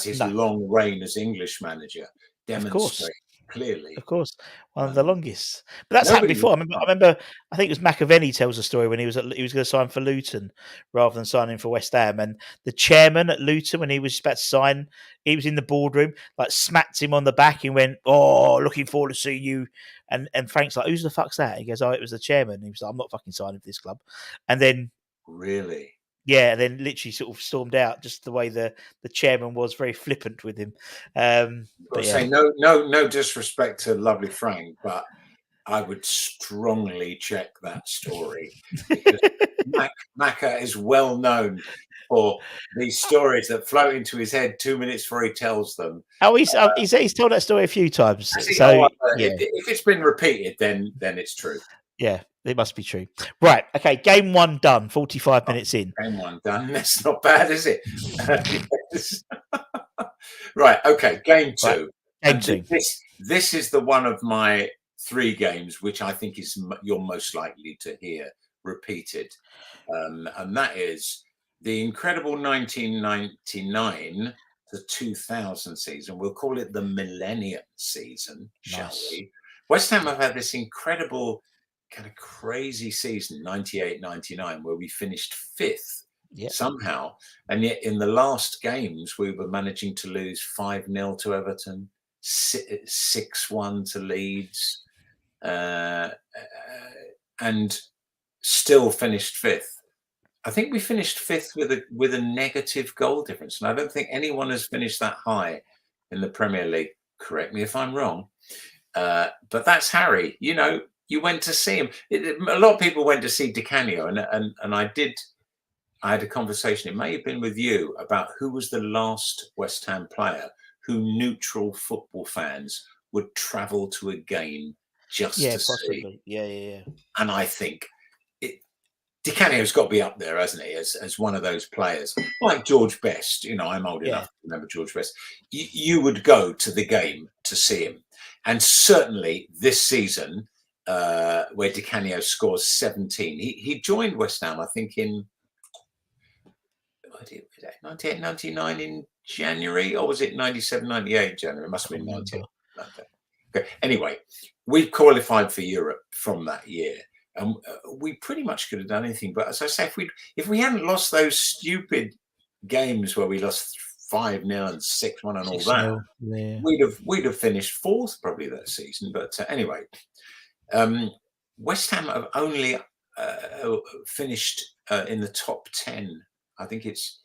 his No. long reign as English manager demonstrates clearly. Of course, one of the longest. But that's happened Nobody before. was- I remember. I think it was McAvenny tells a story when he was going to sign for Luton rather than signing for West Ham, and the chairman at Luton, when he was about to sign, he was in the boardroom, like smacked him on the back and went, "Oh, looking forward to seeing you." And Frank's like, "Who's the fuck's that?" He goes, "Oh, it was the chairman." He was like, "I'm not fucking signing for this club." And then really. yeah, and then literally sort of stormed out, just the way the chairman was very flippant with him. But yeah. Say no disrespect to lovely Frank, but I would strongly check that story because Macca is well known for these stories that float into his head 2 minutes before he tells them. Oh, he's told that story a few times. So if it's been repeated, then it's true. Yeah, it must be true. Right. Okay. Game 1 done. 45 minutes in. Game 1 done. That's not bad, is it? Right. Okay. Game 2. Right. Game 2. This is the one of my 3 games which I think is you're most likely to hear repeated, and that is the incredible 1999 to 2000 season. We'll call it the Millennium season, shall we? West Ham have had this incredible kind of crazy season, 98-99, where we finished 5th somehow, and yet in the last games we were managing to lose 5-0 to Everton, 6-1 to Leeds, and still finished 5th. I think we finished 5th with a negative goal difference, and I don't think anyone has finished that high in the Premier League. Correct me if I'm wrong, but that's Harry. You know, you went to see him. A lot of people went to see Di Canio, and I did. I had a conversation. It may have been with you about who was the last West Ham player who neutral football fans would travel to a game just to possibly. see. Yeah. And I think Di Canio's got to be up there, hasn't he? As one of those players, like George Best. You know, I'm old enough to remember George Best. You would go to the game to see him, and certainly this season, where Di Canio scores 17, he joined West Ham, I think, in 98, 99 in January, or was it 97, 98 January? It must have been 98. Okay. Anyway, we qualified for Europe from that year, and we pretty much could have done anything. But as I say, if we hadn't lost those stupid games where we lost 5-0 and 6-1 and all that, we'd have finished 4th probably that season. But anyway, West Ham have only finished in the top 10. I think it's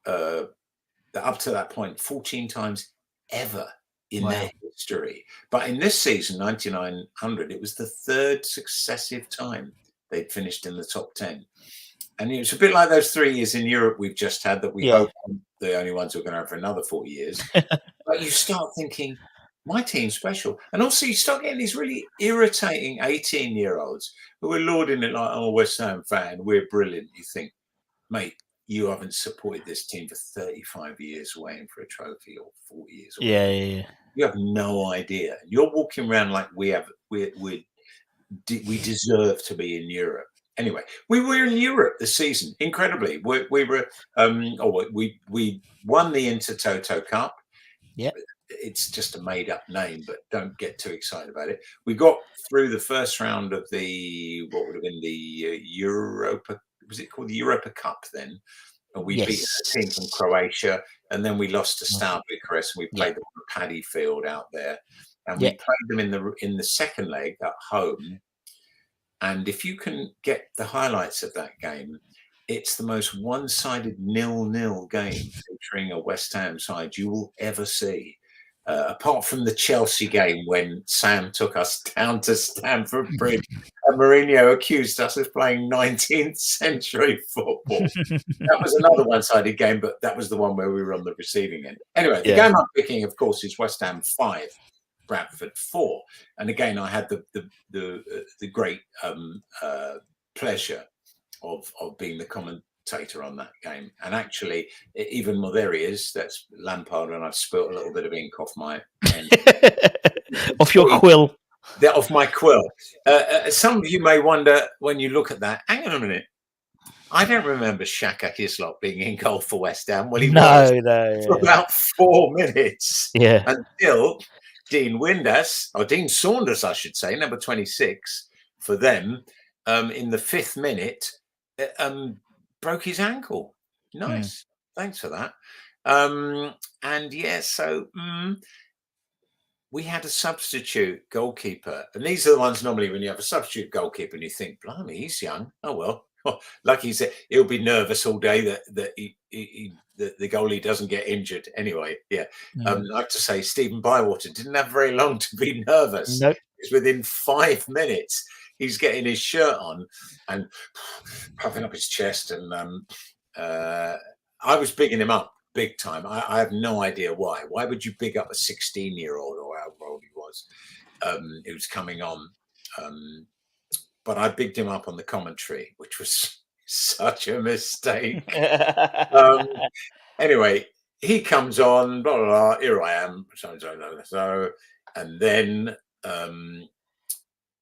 up to that point 14 times ever in their history. But in this season, 99-100, it was the 3rd successive time they'd finished in the top 10. And it's a bit like those 3 years in Europe we've just had that we hope aren't the only ones we're going to have for another 4 years. But you start thinking, my team's special. And also you start getting these really irritating 18-year-olds who are lauding it like, oh, West Ham fan, we're brilliant. You think, mate, you haven't supported this team for 35 years waiting for a trophy, or 40 years. Yeah. You have no idea. You're walking around like we deserve to be in Europe. Anyway, we were in Europe this season, incredibly. We won the Intertoto Cup. Yeah. It's just a made-up name, but don't get too excited about it. We got through the first round of what would have been the Europa. Was it called the Europa Cup then? And we beat a team from Croatia, and then we lost to Steaua Bucharest, and we played them on a paddy field out there, and we played them in the second leg at home. And if you can get the highlights of that game, it's the most one-sided 0-0 game featuring a West Ham side you will ever see. Apart from the Chelsea game when Sam took us down to Stamford Bridge and Mourinho accused us of playing 19th century football. That was another one-sided game, but that was the one where we were on the receiving end. Anyway, the game I'm picking, of course, is West Ham 5, Bradford 4. And again, I had the great pleasure of being the commentator on that game. And actually, even more, there he is. That's Lampard, and I've spilt a little bit of ink off my pen. Off your quill. Off my quill. Some of you may wonder when you look at that, hang on a minute, I don't remember Shaka Hislop being in goal for West Ham. Well, he was for about 4 minutes Yeah. until Dean Saunders, I should say, number 26 for them, in the 5th minute, broke his ankle. Nice. Thanks for that. And yeah, so we had a substitute goalkeeper, and these are the ones normally when you have a substitute goalkeeper and you think, blimey, he's young. Oh well, like he said, he'll be nervous all day that the goalie doesn't get injured. Anyway, yeah. I have to say, Stephen Bywater didn't have very long to be nervous. Nope. It's within 5 minutes he's getting his shirt on and puffing up his chest, and I was bigging him up big time. I have no idea why. Why would you big up a 16-year-old or how old he was? It was coming on. But I bigged him up on the commentary, which was such a mistake. Anyway, he comes on, blah, blah, blah, here I am. So, and then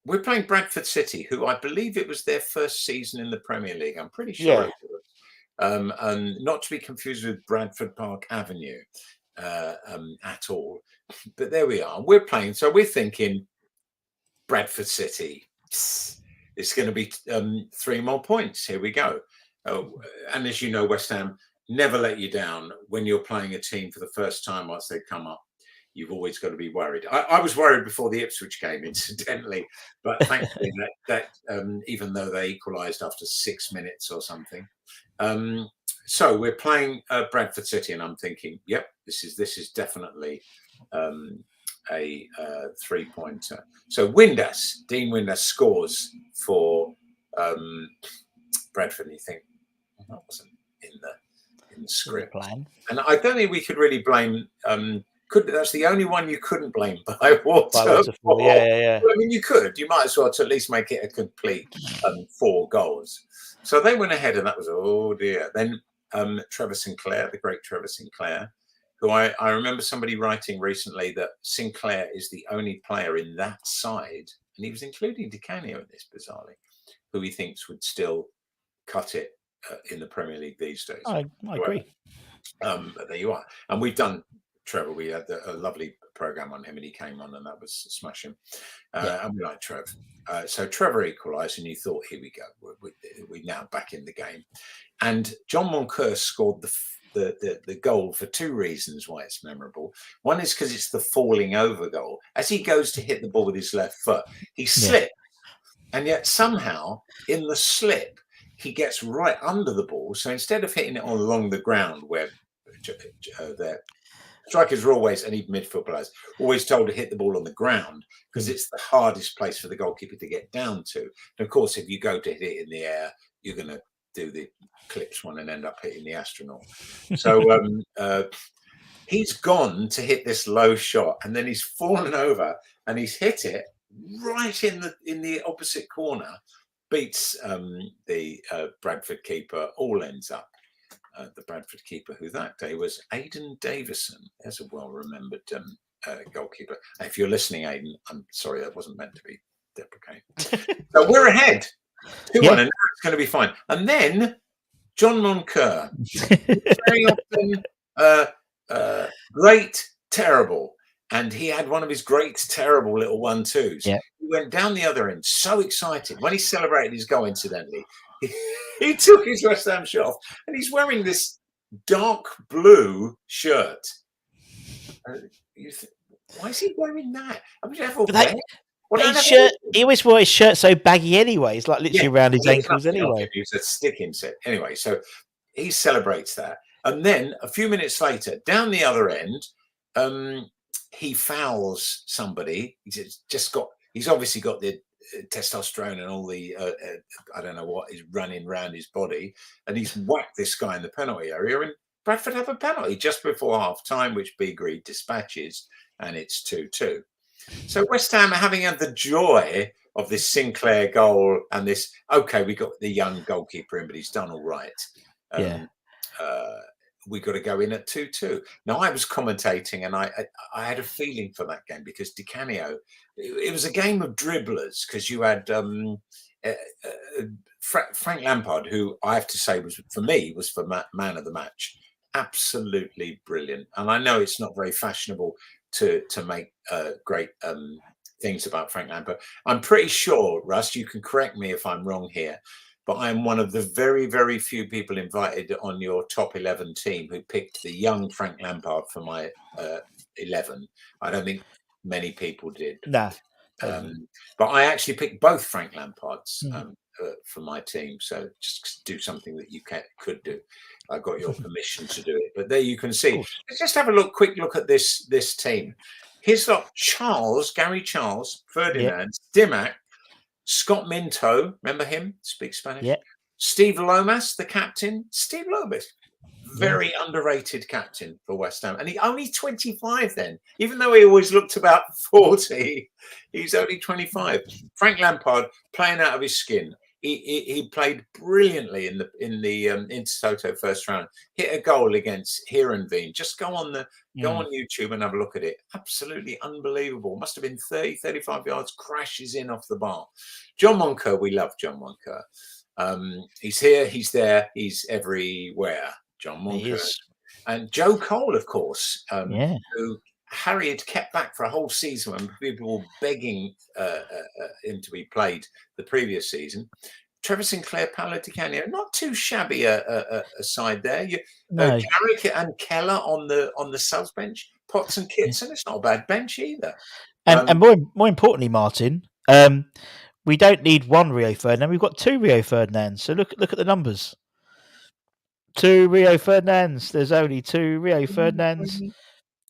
we're playing Bradford City, who I believe it was their first season in the Premier League. I'm pretty sure it was. And not to be confused with Bradford Park Avenue at all. But there we are. We're playing. So we're thinking Bradford City. It's going to be 3 more points. Here we go. And as you know, West Ham never let you down when you're playing a team for the first time once they come up. You've always got to be worried. I was worried before the Ipswich game, incidentally, but thankfully that even though they equalised after 6 minutes or something. So we're playing Bradford City, and I'm thinking, yep, this is definitely a 3-pointer. So Dean Windass scores for Bradford, and you think, well, that wasn't in the script. And I don't think we could really blame. That's the only one you couldn't blame Bywater for. Yeah. I mean, you could. You might as well to at least make it a complete 4 goals. So they went ahead, and that was, oh dear. Then Trevor Sinclair, the great Trevor Sinclair, who I remember somebody writing recently that Sinclair is the only player in that side, and he was including Di Canio in this, bizarrely, who he thinks would still cut it in the Premier League these days. I agree. But there you are. And we've done Trevor. We had a lovely program on him, and he came on, and that was smashing. And we like Trev. So Trevor equalised, and you thought, here we go. We're now back in the game. And John Moncur scored the goal for 2 reasons why it's memorable. One is because it's the falling over goal. As he goes to hit the ball with his left foot, he slips, and yet somehow in the slip he gets right under the ball. So instead of hitting it along the ground where strikers are always, and even midfield players, always told to hit the ball on the ground because it's the hardest place for the goalkeeper to get down to. And of course, if you go to hit it in the air, you're going to do the clips one and end up hitting the astronaut. So he's gone to hit this low shot, and then he's fallen over and he's hit it right in the opposite corner, beats the Bradford keeper, all ends up. The Bradford keeper, who that day was Aidan Davison. There's a well-remembered goalkeeper. And if you're listening, Aidan, I'm sorry, that wasn't meant to be deprecating. So we're ahead 2-1, and now it's going to be fine. And then John Moncur, very often great, terrible. And he had one of his great, terrible little 1-2s. Yeah. He went down the other end, so excited. When he celebrated his goal, incidentally, he took his West Ham shirt off, and he's wearing this dark blue shirt. Why is he wearing that? I mean, his shirt, he always wore his shirt so baggy anyway. It's like literally around his ankles anyway. He was a stick-in set. Anyway, so he celebrates that. And then a few minutes later, down the other end, he fouls somebody. He's obviously got the testosterone and all the I don't know what is running around his body, and he's whacked this guy in the penalty area, and Bradford have a penalty just before half time, which B. Greed dispatches, and it's 2-2. So West Ham are having had the joy of this Sinclair goal and this, okay, we got the young goalkeeper in, but he's done all right. We got to go in at 2-2. Now, I was commentating, and I had a feeling for that game because Di Canio, it was a game of dribblers, because you had Frank Lampard, who I have to say was for man of the match. Absolutely brilliant. And I know it's not very fashionable to make great things about Frank Lampard. I'm pretty sure, Russ, you can correct me if I'm wrong here, but I'm one of the very, very few people invited on your top 11 team who picked the young Frank Lampard for my 11. I don't think many people did. Nah. But I actually picked both Frank Lampards for my team. So just do something that you could do. I got your permission to do it. But there you can see. Let's just have a quick look at this team. Here's Gary Charles, Ferdinand, Stimac, Scott Minto. Remember him? Speaks Spanish. Yeah. Steve Lomas, the captain. Steve Lomas. Very underrated captain for West Ham. And he's only 25 then. Even though he always looked about 40, he's only 25. Frank Lampard playing out of his skin. He played brilliantly in the Intertoto first round. Hit a goal against Heerenveen. Just go on YouTube and have a look at it. Absolutely unbelievable. Must have been 30, 35 yards, crashes in off the bar. John Moncur, we love John Moncur. He's here, he's there, he's everywhere. John Moncur. And Joe Cole, of course, who Harry had kept back for a whole season when people were begging him to be played the previous season. Trevor Sinclair, Paolo Di Canio, not too shabby a side there. Garrick and Keller on the subs bench. Potts and Kitson, it's not a bad bench either. And more importantly, Martin, we don't need one Rio Ferdinand. We've got two Rio Ferdinands. So look at the numbers. Two Rio Ferdinands. There's only two Rio Ferdinands.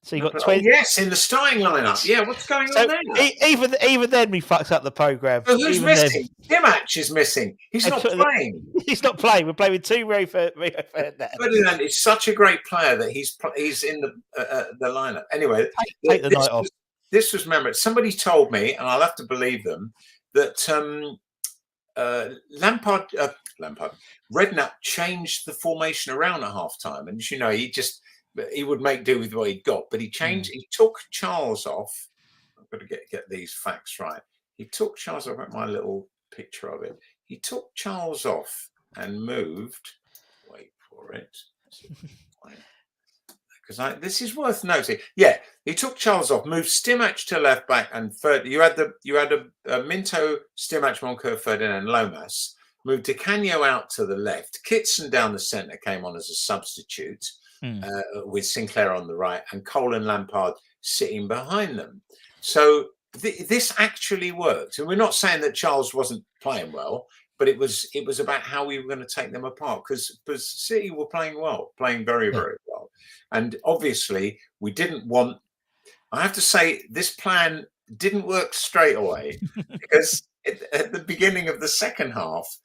So you got 20. Yes, in the starting lineup. Yeah, what's going on there? Even then, we fucked up the program. So who's missing? Dimac is missing. He's not playing. He's not playing. We're playing with two Rio Ferdinand. Ferdinand is such a great player that he's in the lineup. Anyway, take the night off. This was memorable. Somebody told me, and I'll have to believe them, that Redknapp changed the formation around at half time. And he would make do with what he'd got, but he took Charles off. I've got to get these facts right. He took Charles off. At my little picture of it. He took Charles off and moved. Wait for it. Because this is worth noting. Yeah, he took Charles off, moved Stimac to left back, and you had a Minto, Stimac, Moncur, Ferdinand, Lomas. Moved Di Canio out to the left. Kitson down the centre came on as a substitute. With Sinclair on the right and Cole and Lampard sitting behind them. So this actually worked. And we're not saying that Charles wasn't playing well, but it was about how we were going to take them apart because City were playing well, playing very, very well. And obviously we didn't want, I have to say, this plan didn't work straight away because at the beginning of the second half,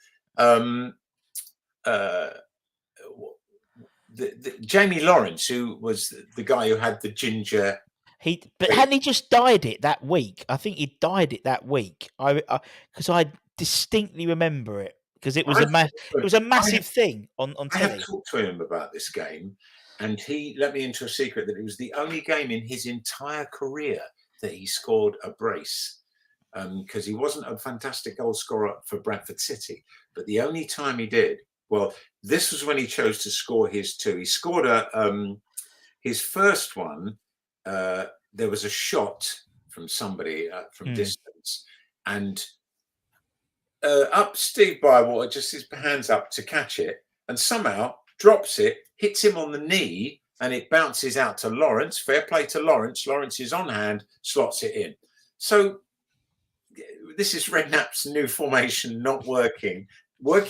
Jamie Lawrence, who was the guy who had the ginger, hadn't he just dyed it that week? I think he dyed it that week. Because I distinctly remember it because it was a massive thing on telly. I have talked to him about this game, and he let me into a secret that it was the only game in his entire career that he scored a brace. Because he wasn't a fantastic goal scorer for Bradford City, but the only time he did. Well, this was when he chose to score his two. He scored his first one. There was a shot from somebody from distance, and up Steve Bywater, just his hands up to catch it, and somehow drops it, hits him on the knee, and it bounces out to Lawrence. Fair play to Lawrence. Lawrence is on hand, slots it in. So this is Redknapp's new formation not working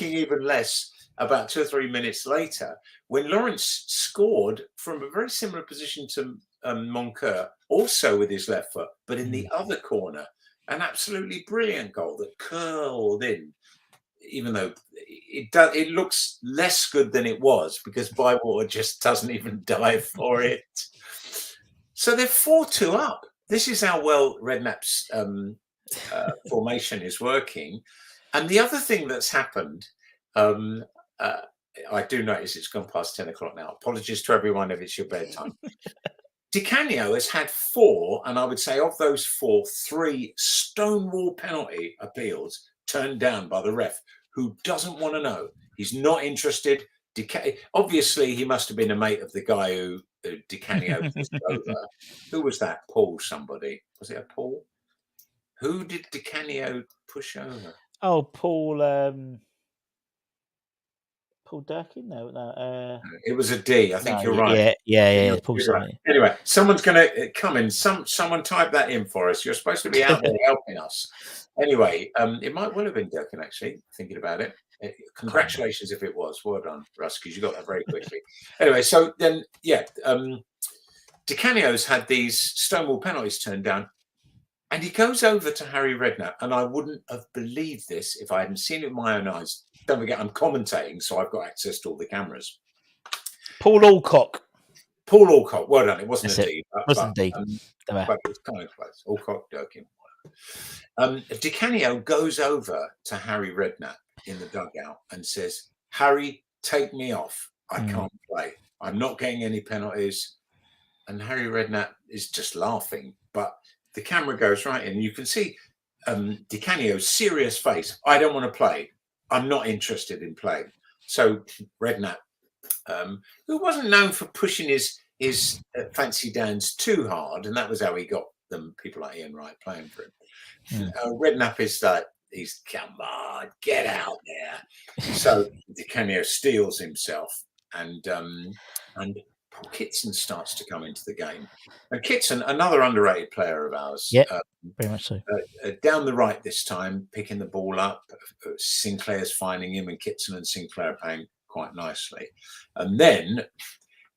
even less. About 2 or 3 minutes later, when Lawrence scored from a very similar position to Moncur, also with his left foot, but in the other corner, an absolutely brilliant goal that curled in, even though it looks less good than it was because Bywater just doesn't even dive for it. So they're 4-2 up. This is how well Redknapp's formation is working. And the other thing that's happened, I do notice it's gone past 10 o'clock now. Apologies to everyone if it's your bedtime. Di Canio has had 4, and I would say of those 4, 3 stonewall penalty appeals turned down by the ref, who doesn't want to know. He's not interested. Obviously, he must have been a mate of the guy who Di Canio pushed over. Who was that? Paul somebody. Was it a Paul? Who did Di Canio push over? Oh, Paul Durkin? No. It was a D. I think No, you're right. yeah. Paul You're something. right. Anyway, someone's going to come in. Someone type that in for us. You're supposed to be out there helping us. Anyway, it might well have been Durkin, actually, thinking about it. Congratulations if it was. Well done, Russ, because you got that very quickly. Anyway, so then, Di Canio's had these Stonewall penalties turned down, and he goes over to Harry Redknapp, and I wouldn't have believed this if I hadn't seen it with my own eyes. Don't forget, I'm commentating, so I've got access to all the cameras. Paul Alcock. Well done. It wasn't That's a D. It wasn't a D. But it was kind of close. Alcock, Durkin. Di Canio goes over to Harry Redknapp in the dugout and says, Harry, take me off. I can't play. I'm not getting any penalties. And Harry Redknapp is just laughing. But the camera goes right in. You can see Di Canio's serious face. I don't want to play. I'm not interested in playing. So Redknapp, who wasn't known for pushing his fancy downs too hard, and that was how he got them, people like Ian Wright playing for him. Redknapp is like, he's, come on, get out there. So Di Canio steals himself, and Paul Kitson starts to come into the game. And Kitson, another underrated player of ours. Yeah, very much so. Down the right this time, picking the ball up. Sinclair's finding him, and Kitson and Sinclair are playing quite nicely. And then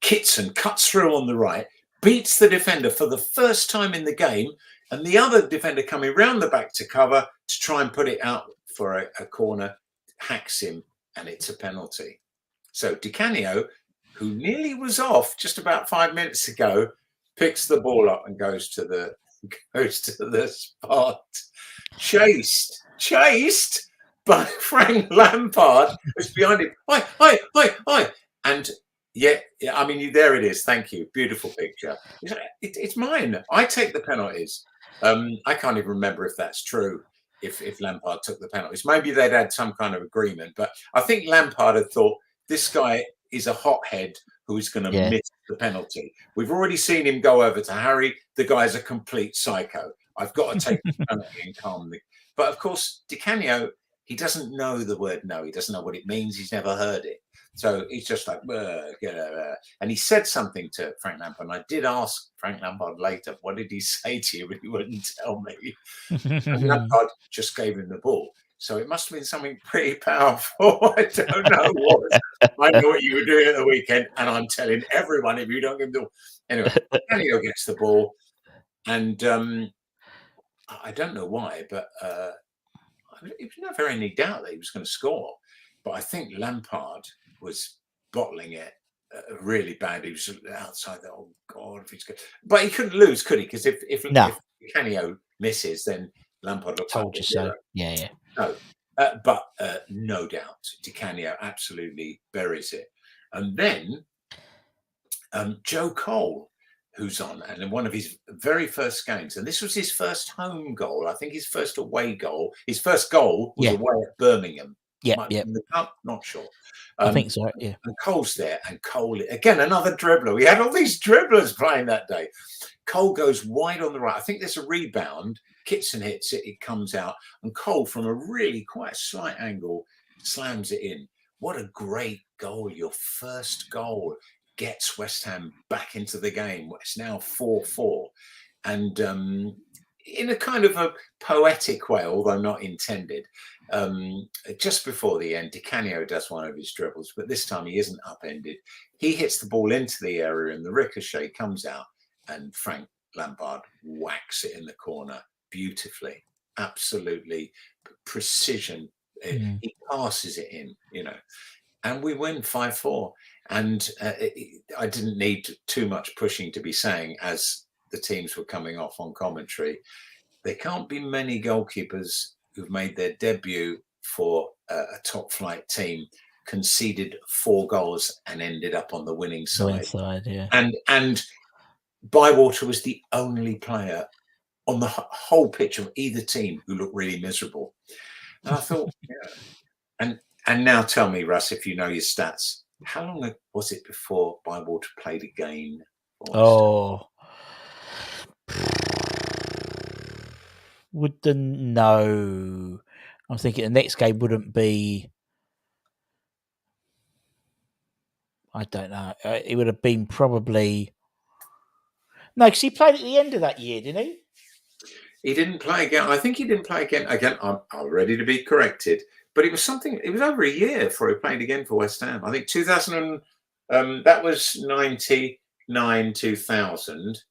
Kitson cuts through on the right, beats the defender for the first time in the game, and the other defender coming round the back to cover to try and put it out for a corner, hacks him, and it's a penalty. So Di Canio, who nearly was off just about 5 minutes ago, picks the ball up and goes to the spot. Chased by Frank Lampard, who's behind him. Oi. And I mean, there it is. Thank you. Beautiful picture. It's mine. I take the penalties. I can't even remember if that's true. If Lampard took the penalties, maybe they'd had some kind of agreement. But I think Lampard had thought, this guy is a hothead who is going to miss the penalty. We've already seen him go over to Harry. The guy's a complete psycho. I've got to take the penalty and calm the. But of course, Di Canio, he doesn't know the word no. He doesn't know what it means. He's never heard it. So he's just like, and he said something to Frank Lampard. And I did ask Frank Lampard later, what did he say to you? But he wouldn't tell me. And Lampard just gave him the ball. So it must have been something pretty powerful. I don't know what. I know what you were doing at the weekend, and I'm telling everyone if you don't give them the ball. Anyway, Canio gets the ball, and I don't know why, but it was never any doubt that he was going to score. But I think Lampard was bottling it really bad. He was outside that. Oh God, if he's good, but he couldn't lose, could he? Because if Canio misses, then Lampard looks told you so. Yeah. No, but no doubt, Di Canio absolutely buries it. And then Joe Cole, who's on, and in one of his very first games, and this was his first home goal, I think his first away goal. His first goal was away at Birmingham. Yeah. In the cup, not sure. I think so, yeah. And Cole's there, and Cole, again, another dribbler. We had all these dribblers playing that day. Cole goes wide on the right. I think there's a rebound. Kitson hits it, it comes out, and Cole, from a really quite slight angle, slams it in. What a great goal. Your first goal gets West Ham back into the game. It's now 4-4. And in a kind of a poetic way, although not intended, just before the end, Di Canio does one of his dribbles, but this time he isn't upended. He hits the ball into the area, and the ricochet comes out, and Frank Lampard whacks it in the corner beautifully. Absolutely precision. He passes it in, and we win 5-4. And I didn't need too much pushing to be saying, as the teams were coming off on commentary, there can't be many goalkeepers who've made their debut for a top flight team, conceded 4 goals and ended up on the winning side. And Bywater was the only player on the whole pitch of either team who looked really miserable. And I thought, yeah. And now tell me, Russ, if you know your stats, how long was it before Bywater played again for West Ham? Oh, wouldn't know. I'm thinking the next game wouldn't be. I don't know. It would have been probably no, because he played at the end of that year, didn't he? He didn't play again. I think he didn't play again. Again, I'm ready to be corrected. But it was something. It was over a year before he played again for West Ham. I think 2000. That was 99, 2000.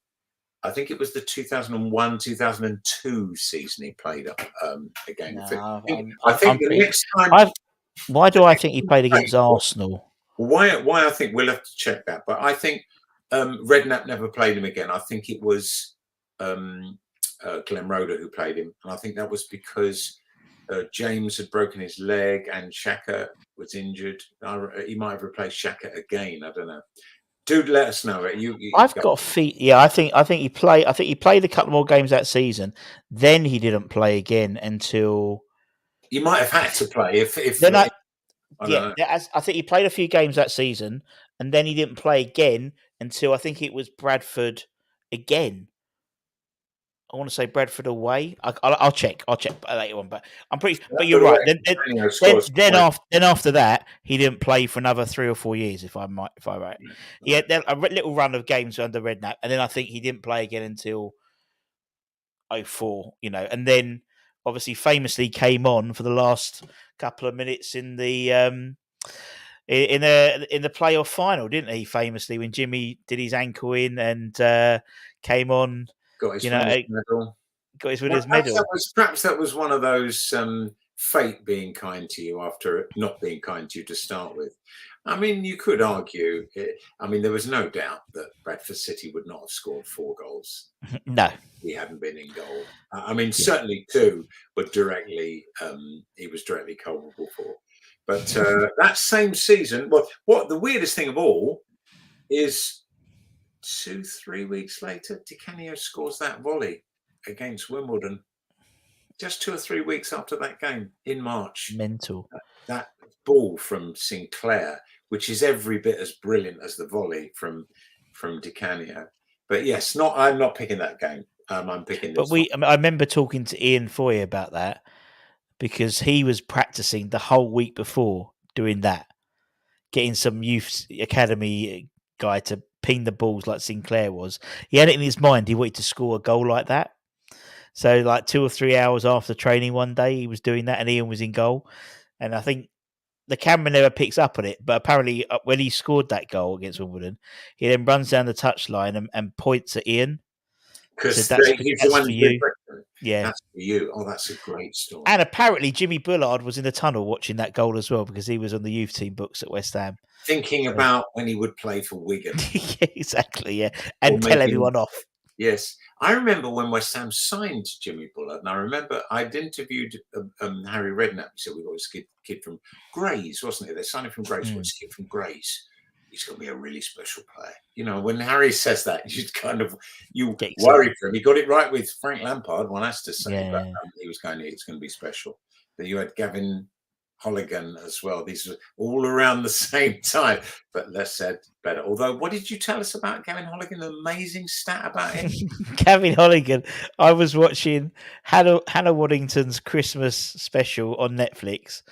I think it was the 2001, 2002 season he played again. No, I think I'm the pretty, next time. why do I think he played against Arsenal? Why I think we'll have to check that. But I think Redknapp never played him again. I think it was Glenn Roeder who played him. And I think that was because James had broken his leg and Xhaka was injured. He might have replaced Xhaka again. I don't know. Dude, let us know. I've got feet. Yeah, I think he played. I think he played a couple more games that season. Then he didn't play again until. You might have had to play if. Then I don't know. I think he played a few games that season, and then he didn't play again until I think it was Bradford again. I want to say Bradford away. I'll check. I'll check later on, but I'm pretty. But you're right. Then after that, he didn't play for another 3 or 4 years. If I'm right, he had a little run of games under Redknapp, and then I think he didn't play again until 2004. And then obviously famously came on for the last couple of minutes in the in the playoff final, didn't he? Famously, when Jimmy did his ankle in and came on. Got his medal. Got his winner's medal. Perhaps that was one of those fate being kind to you after not being kind to you to start with. I mean, you could argue. There was no doubt that Bradford City would not have scored 4 goals. No, he hadn't been in goal. Certainly 2, but directly he was directly culpable for. But that same season, what the weirdest thing of all is. 2-3 weeks later, Di Canio scores that volley against Wimbledon. Just 2 or 3 weeks after that game in March. Mental. That ball from Sinclair, which is every bit as brilliant as the volley from Di Canio. But yes, I'm not picking that game. I'm picking this. But I remember talking to Ian Foy about that because he was practicing the whole week before doing that, getting some youth academy guy to ping the balls like Sinclair was. He had it in his mind. He wanted to score a goal like that. So like 2 or 3 hours after training one day, he was doing that and Ian was in goal. And I think the camera never picks up on it, but apparently when he scored that goal against Wimbledon, he then runs down the touchline and points at Ian. Because that's for you. Yeah. That's for you. Oh, that's a great story. And apparently Jimmy Bullard was in the tunnel watching that goal as well because he was on the youth team books at West Ham. Thinking about when he would play for Wigan. Exactly, yeah. And tell everyone off. Yes. I remember when West Ham signed Jimmy Bullard, and I remember I'd interviewed Harry Redknapp. He said, we've got this kid from Grays, wasn't it? They signed him from Grays. What's this kid from Grays? He's going to be a really special player. When Harry says that, you worry for him. He got it right with Frank Lampard, one has to say, but it's going to be special. Then you had Gavin Holligan as well. These are all around the same time, but less said, better. Although, what did you tell us about Gavin Holligan? An amazing stat about him. Gavin Holligan. I was watching Hannah Waddington's Christmas special on Netflix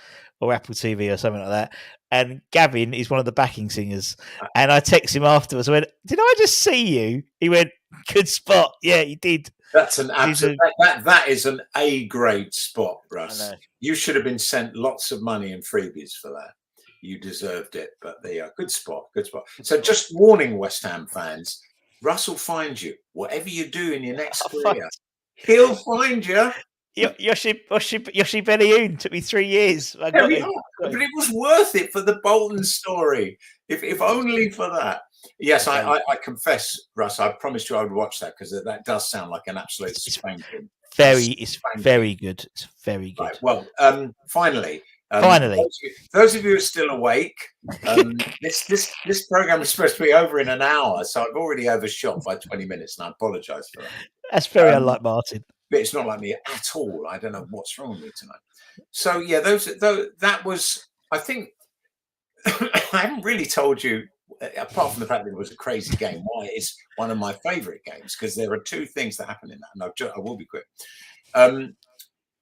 or Apple TV or something like that. And Gavin is one of the backing singers. And I texted him afterwards. I went, did I just see you? He went, good spot. Yeah, you did. That's an absolute. That is an A-grade spot, Russ. You should have been sent lots of money and freebies for that. You deserved it. But there you are. Good spot. Good spot. So just warning West Ham fans, Russ will find you. Whatever you do in your next career, he'll find you. Yoshi Benayoun took me 3 years. But it was worth it for the Bolton story. If only for that. Yes, I confess, Russ, I promised you I would watch that because that does sound like an absolute spanking. It's very good. It's very good. Right, well, finally, those of you who are still awake, this program is supposed to be over in an hour, so I've already overshot by 20 minutes, and I apologise for that. That's very unlike Martin. But it's not like me at all. I don't know what's wrong with me tonight. So yeah, that was, I think, I haven't really told you, apart from the fact that it was a crazy game, why it's one of my favourite games, because there are two things that happen in that, and I will be quick.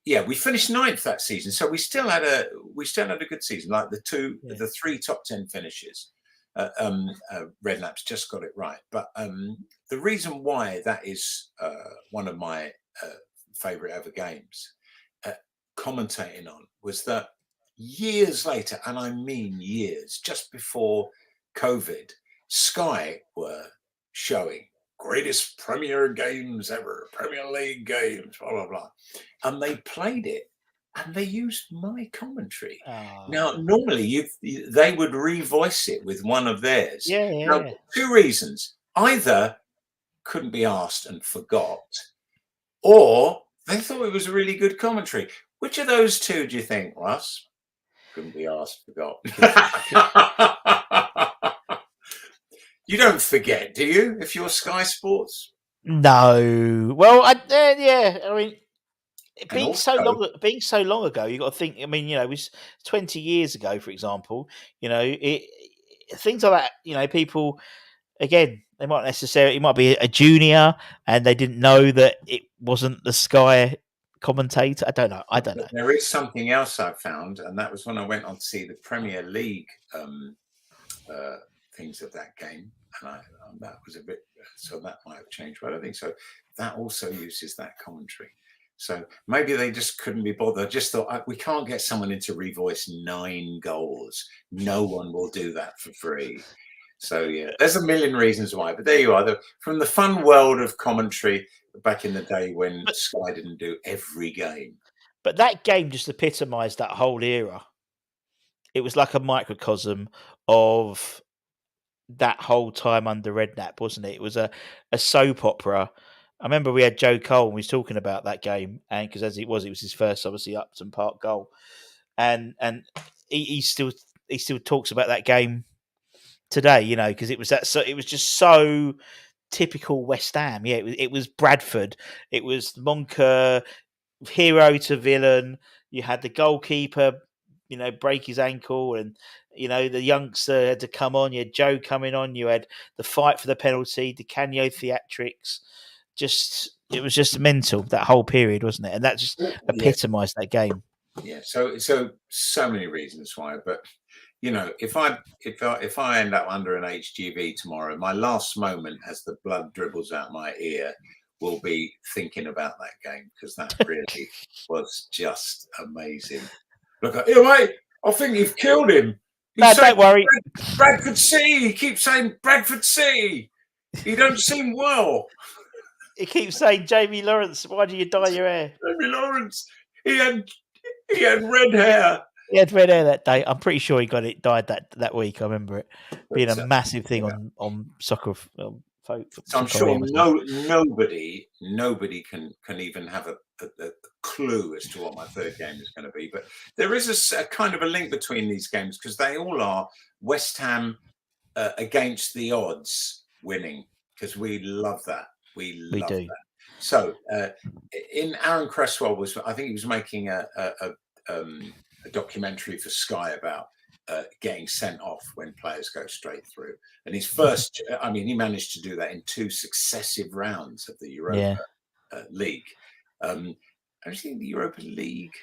Yeah, we finished 9th that season, so we still had a good season. Like the 3 top 10 finishes. Redknapp's just got it right, but the reason why that is one of my favourite ever games, commentating on, was that years later, and I mean years, just before COVID, Sky were showing greatest Premier games ever, Premier League games, blah, blah, blah. And they played it and they used my commentary. Now, normally they would revoice it with one of theirs. Now, 2 reasons. Either couldn't be asked and forgot, or they thought it was a really good commentary. Which of those 2 do you think, Russ? Couldn't be asked, forgot. You don't forget, do you? If you're Sky Sports? No. Well, yeah. I mean, being also, so long ago, you got to think. I mean, it was 20 years ago, for example. Things like that. People, again, they might necessarily, it might be a junior, and they didn't know that it wasn't the Sky commentator. I don't know. There is something else I found, and that was when I went on to see the Premier League things of that game, and that was a bit, so that might have changed, but I don't think so. That also uses that commentary. So maybe they just couldn't be bothered. I just thought, we can't get someone in to revoice 9 goals. No one will do that for free. So yeah, there's a million reasons why, but there you are. From the fun world of commentary back in the day when Sky didn't do every game. But that game just epitomised that whole era. It was like a microcosm of that whole time under Redknapp, wasn't it? It was a soap opera. I remember we had Joe Cole and we was talking about that game, and because it was his first, obviously, Upton Park goal, and he still talks about that game today, because it was it was just so typical West Ham. Yeah, it was Bradford. It was Monker, hero to villain. You had the goalkeeper, break his ankle, and the youngster had to come on. You had Joe coming on. You had the fight for the penalty, the Canio theatrics. It was just mental, that whole period, wasn't it? And that just epitomised that game. Yeah. So many reasons why, but if I end up under an HGV tomorrow, my last moment as the blood dribbles out my ear will be thinking about that game, because that really was just amazing. Look, mate, I think you've killed him. Don't worry. Bradford City. He keeps saying Bradford City. You don't seem well. He keeps saying, Jamie Lawrence, why do you dye your hair? Jamie Lawrence. He had red hair. He had red hair that day. I'm pretty sure he got it dyed that week. I remember it being a massive thing on soccer. So I'm sure nobody can even have a clue as to what my third game is going to be. But there is a kind of a link between these games, because they all are West Ham against the odds winning, because we love that. We love that. So in Aaron Cresswell I think he was making a documentary for Sky about getting sent off when players go straight through. And his first, he managed to do that in 2 successive rounds of the Europa League. I think the Europa League,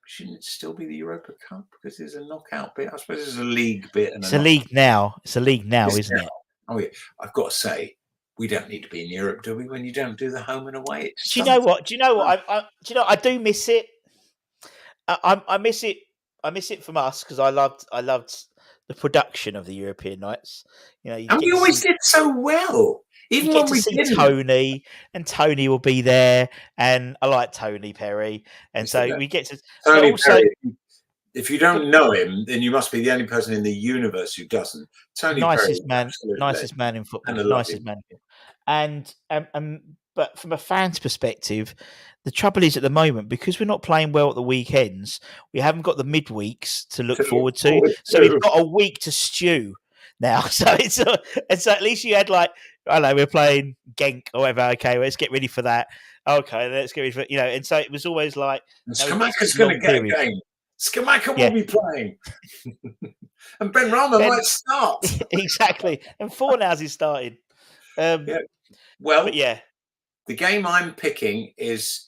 shouldn't it still be the Europa Cup, because there's a knockout bit? I suppose there's a league bit. It's a league now, isn't it? Oh yeah, I've got to say, we don't need to be in Europe, do we? When you don't do the home and away. Do you know what? I do miss it. I miss it. I miss it from us, because I loved the production of the European nights. And we always did so well. Even when we see Tony, and Tony will be there, and I like Tony Perry, and so we get to Tony Perry. If you don't know him, then you must be the only person in the universe who doesn't. Tony nicest Perry, nicest man in football, nicest man. And but from a fan's perspective, the trouble is at the moment, because we're not playing well at the weekends, we haven't got the midweeks to look forward to. So we've got a week to stew now. So at least you had, like, I don't know, we're playing Genk or whatever. Okay, let's get ready for that. Okay, let's get ready for, and so it was always like Skamaka's going to get a game. Skamaka will be playing, and Ben Rama might start. Exactly, and Fornals started. Well, but yeah, the game I'm picking is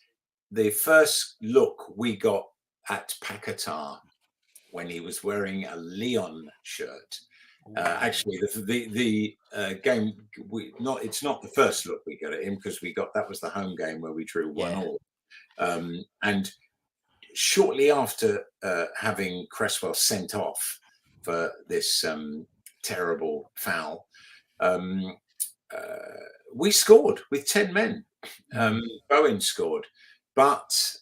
the first look we got at Paquetá when he was wearing a Lyon shirt. Actually, the game it's not the first look we got at him, because that was the home game where we drew 1-1. And shortly after having Cresswell sent off for this terrible foul, we scored with 10 men. Bowen scored, but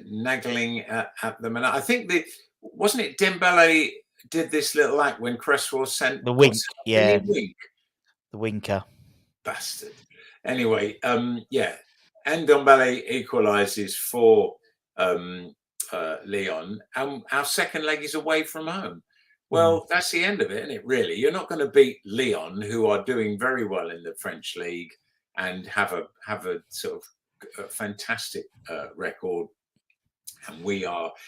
nagging at them. And I think wasn't it Dembele did this little act when Cresswell sent the wink? Wink? The winker. Bastard. Anyway, and Dembele equalises for Lyon, and our second leg is away from home. Well, that's the end of it, isn't it, really? You're not going to beat Lyon, who are doing very well in the French league and have a sort of a fantastic record. And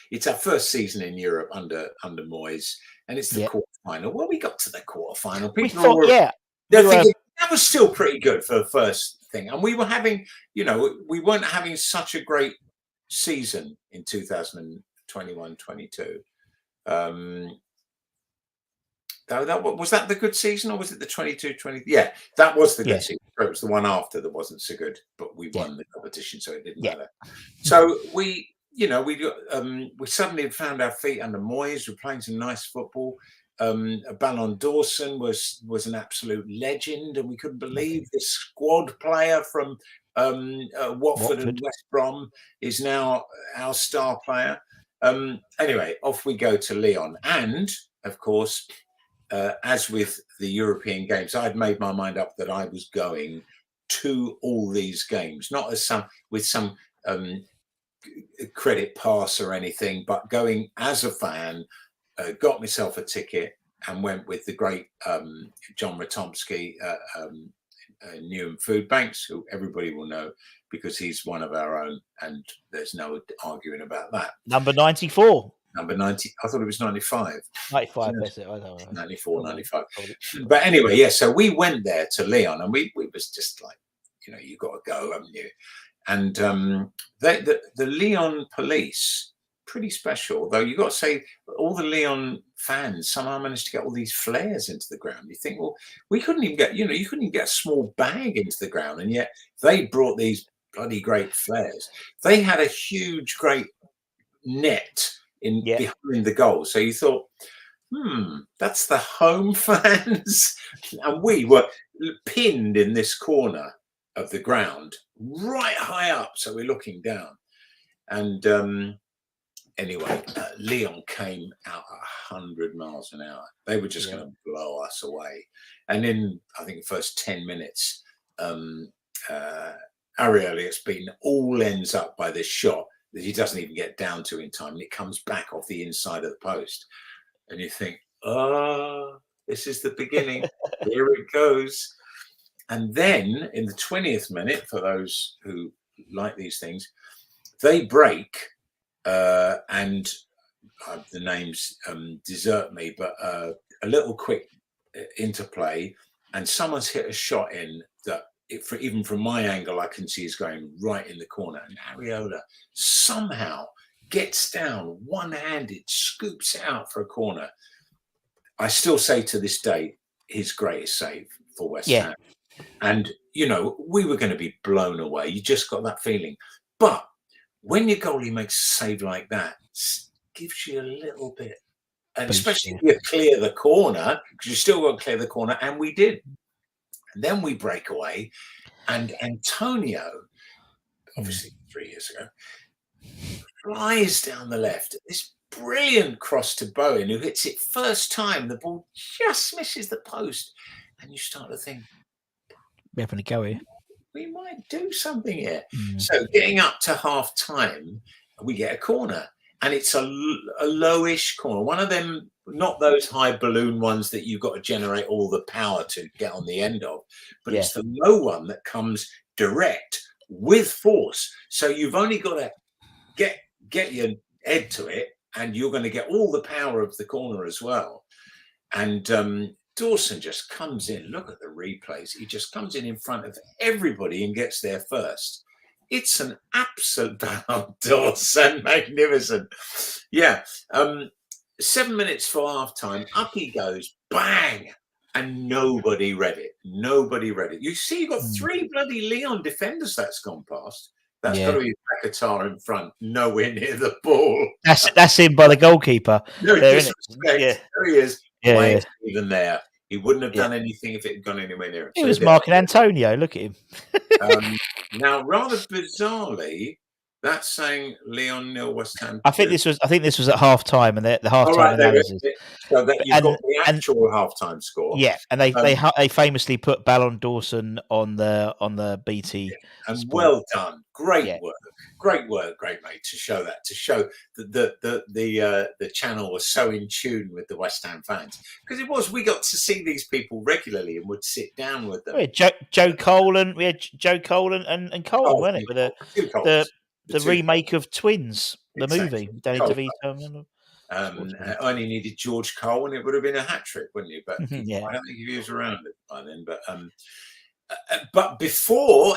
it's our first season in Europe under Moyes, and it's the quarterfinal. Well, we got to the quarterfinal. They're thinking that was still pretty good for the first thing. And we were having, we weren't having such a great season in 2021-22. Was that the good season, or was it the 22-20? Yeah, that was the good season. It was the one after that wasn't so good, but we won the competition, so it didn't matter. So we suddenly found our feet under Moyes. We're playing some nice football. Ballon Dawson was an absolute legend, and we couldn't believe this squad player from Watford and West Brom is now our star player. Anyway, off we go to Lyon, and of course, as with the European games, I'd made my mind up that I was going to all these games, not as some credit pass or anything, but going as a fan. Got myself a ticket and went with the great John Ratomski, Newham Food Banks, who everybody will know because he's one of our own, and there's no arguing about that. Number 94. Number 90. I thought it was 95. 95, that's it. 94, 95. But anyway, so we went there to Lyon, and we was just like, you got to go, haven't you? And the Lyon police, pretty special, though. You got to say, all the Lyon fans somehow managed to get all these flares into the ground. You think, well, we couldn't even get, you couldn't even get a small bag into the ground, and yet they brought these bloody great flares. They had a huge, great net behind the goal. So you thought, that's the home fans, and we were pinned in this corner of the ground, right high up. So we're looking down, and anyway, Lyon came out 100 miles an hour. They were just going to blow us away. And in, I think, the first 10 minutes, Ariel's been all ends up by this shot that he doesn't even get down to in time. And it comes back off the inside of the post. And you think, this is the beginning. Here it goes. And then in the 20th minute, for those who like these things, they break. And the names desert me, but a little quick interplay, and someone's hit a shot in that, even from my angle, I can see is going right in the corner. And Areola somehow gets down one-handed, scoops it out for a corner. I still say to this day, his greatest save for West Ham. And, we were going to be blown away. You just got that feeling. But when your goalie makes a save like that, it gives you a little bit, and especially if you clear the corner, because you still got to clear the corner, and we did. And then we break away, and Antonio, obviously 3 years ago, flies down the left. This brilliant cross to Bowen, who hits it first time. The ball just misses the post, and you start to think, we're having a go here. We might do something here. So getting up to half time, we get a corner, and it's a lowish corner. One of them, not those high balloon ones that you've got to generate all the power to get on the end of, but it's the low one that comes direct, with force. So you've only got to get your head to it, and you're going to get all the power of the corner as well. And Dawson just comes in. Look at the replays. He just comes in front of everybody and gets there first. It's an absolute Dawson, magnificent. Yeah. 7 minutes for half time. Up he goes, bang. And nobody read it. Nobody read it. You see, you've got 3 bloody Leon defenders that's gone past. That's got to be Paquetá in front, nowhere near the ball. That's him by the goalkeeper. No disrespect. Yeah. There he is. Yeah, Why yeah. is he even there? He wouldn't have done anything if it had gone anywhere near it. He was marking Antonio. Look at him. Now, rather bizarrely, that's saying Leon 0 West Ham. I think this was at half time, and the half time analysis. So that you've got the actual half time score. Yeah, and they famously put Ballon Dawson on the BT. And Sport. Well done, great work, great mate. To show that the channel was so in tune with the West Ham fans, because we got to see these people regularly and would sit down with them. We had Joe Cole and and Cole, weren't it? With the remake of Twins, the movie, Danny DeVito. Only needed George Cole, and it would have been a hat trick, wouldn't it? But I don't think he was around it by then. But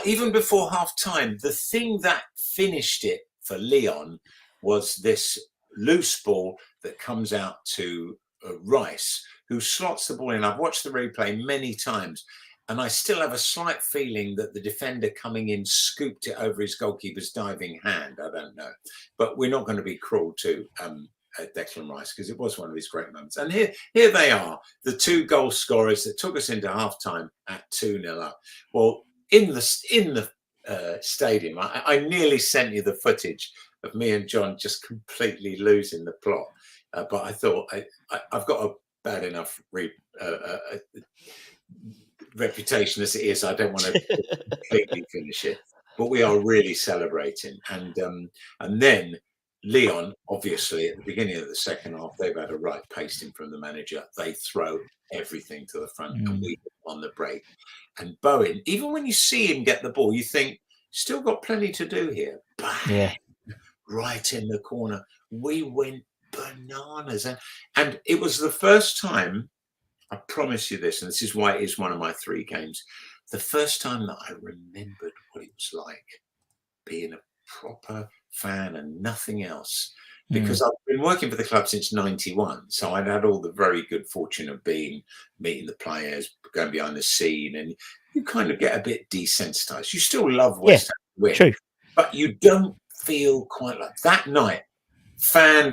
even before half time, the thing that finished it for Leon was this loose ball that comes out to Rice, who slots the ball in. I've watched the replay many times, and I still have a slight feeling that the defender coming in scooped it over his goalkeeper's diving hand. I don't know, but we're not going to be cruel to Declan Rice, because it was one of his great moments. And here they are, the 2 goal scorers that took us into half time at 2-0 up. Well, in the stadium, I nearly sent you the footage of me and John just completely losing the plot, but I thought I've got a bad enough reputation as it is. I don't want to completely finish it, but we are really celebrating. And then Leon, obviously, at the beginning of the second half, they've had a right pasting from the manager. They throw everything to the front, and we on the break. And Bowen, even when you see him get the ball, you think, still got plenty to do here. Bang, right in the corner. We went bananas. And it was the first time, I promise you this, and this is why it is one of my 3 games, the first time that I remembered what it was like being a proper fan and nothing else, because I've been working for the club since '91, so I'd had all the very good fortune of meeting the players, going behind the scene, and you kind of get a bit desensitized. You still love West Ham to win, but you don't feel quite like that night. Fan.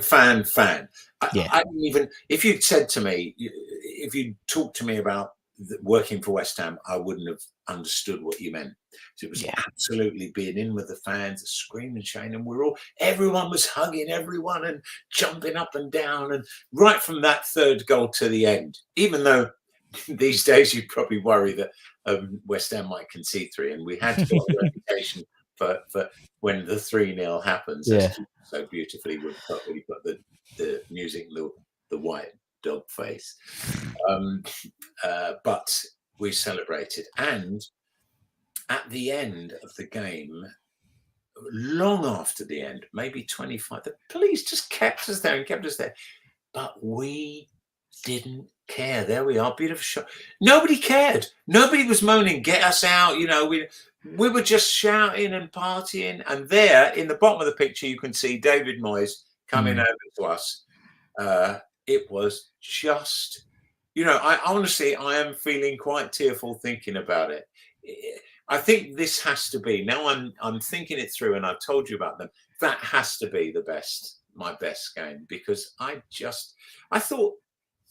I didn't even, if you'd said to me, if you'd talked to me about working for West Ham, I wouldn't have understood what you meant. So it was absolutely being in with the fans, screaming, shouting, and everyone was hugging everyone and jumping up and down, and right from that 3rd goal to the end. Even though these days you'd probably worry that West Ham might concede 3, and we had to build a reputation for when the 3-0 happens. So beautifully we put the music, the white dog face. But we celebrated, and at the end of the game, long after the end, maybe 25, the police just kept us there, but we didn't care. There we are, beautiful shot. Nobody cared. Nobody was moaning, get us out. We were just shouting and partying. And there in the bottom of the picture, you can see David Moyes coming over to us. It was just, I honestly am feeling quite tearful thinking about it. I think this has to be, now I'm thinking it through, and I've told you about them, that has to be my best game, because I thought,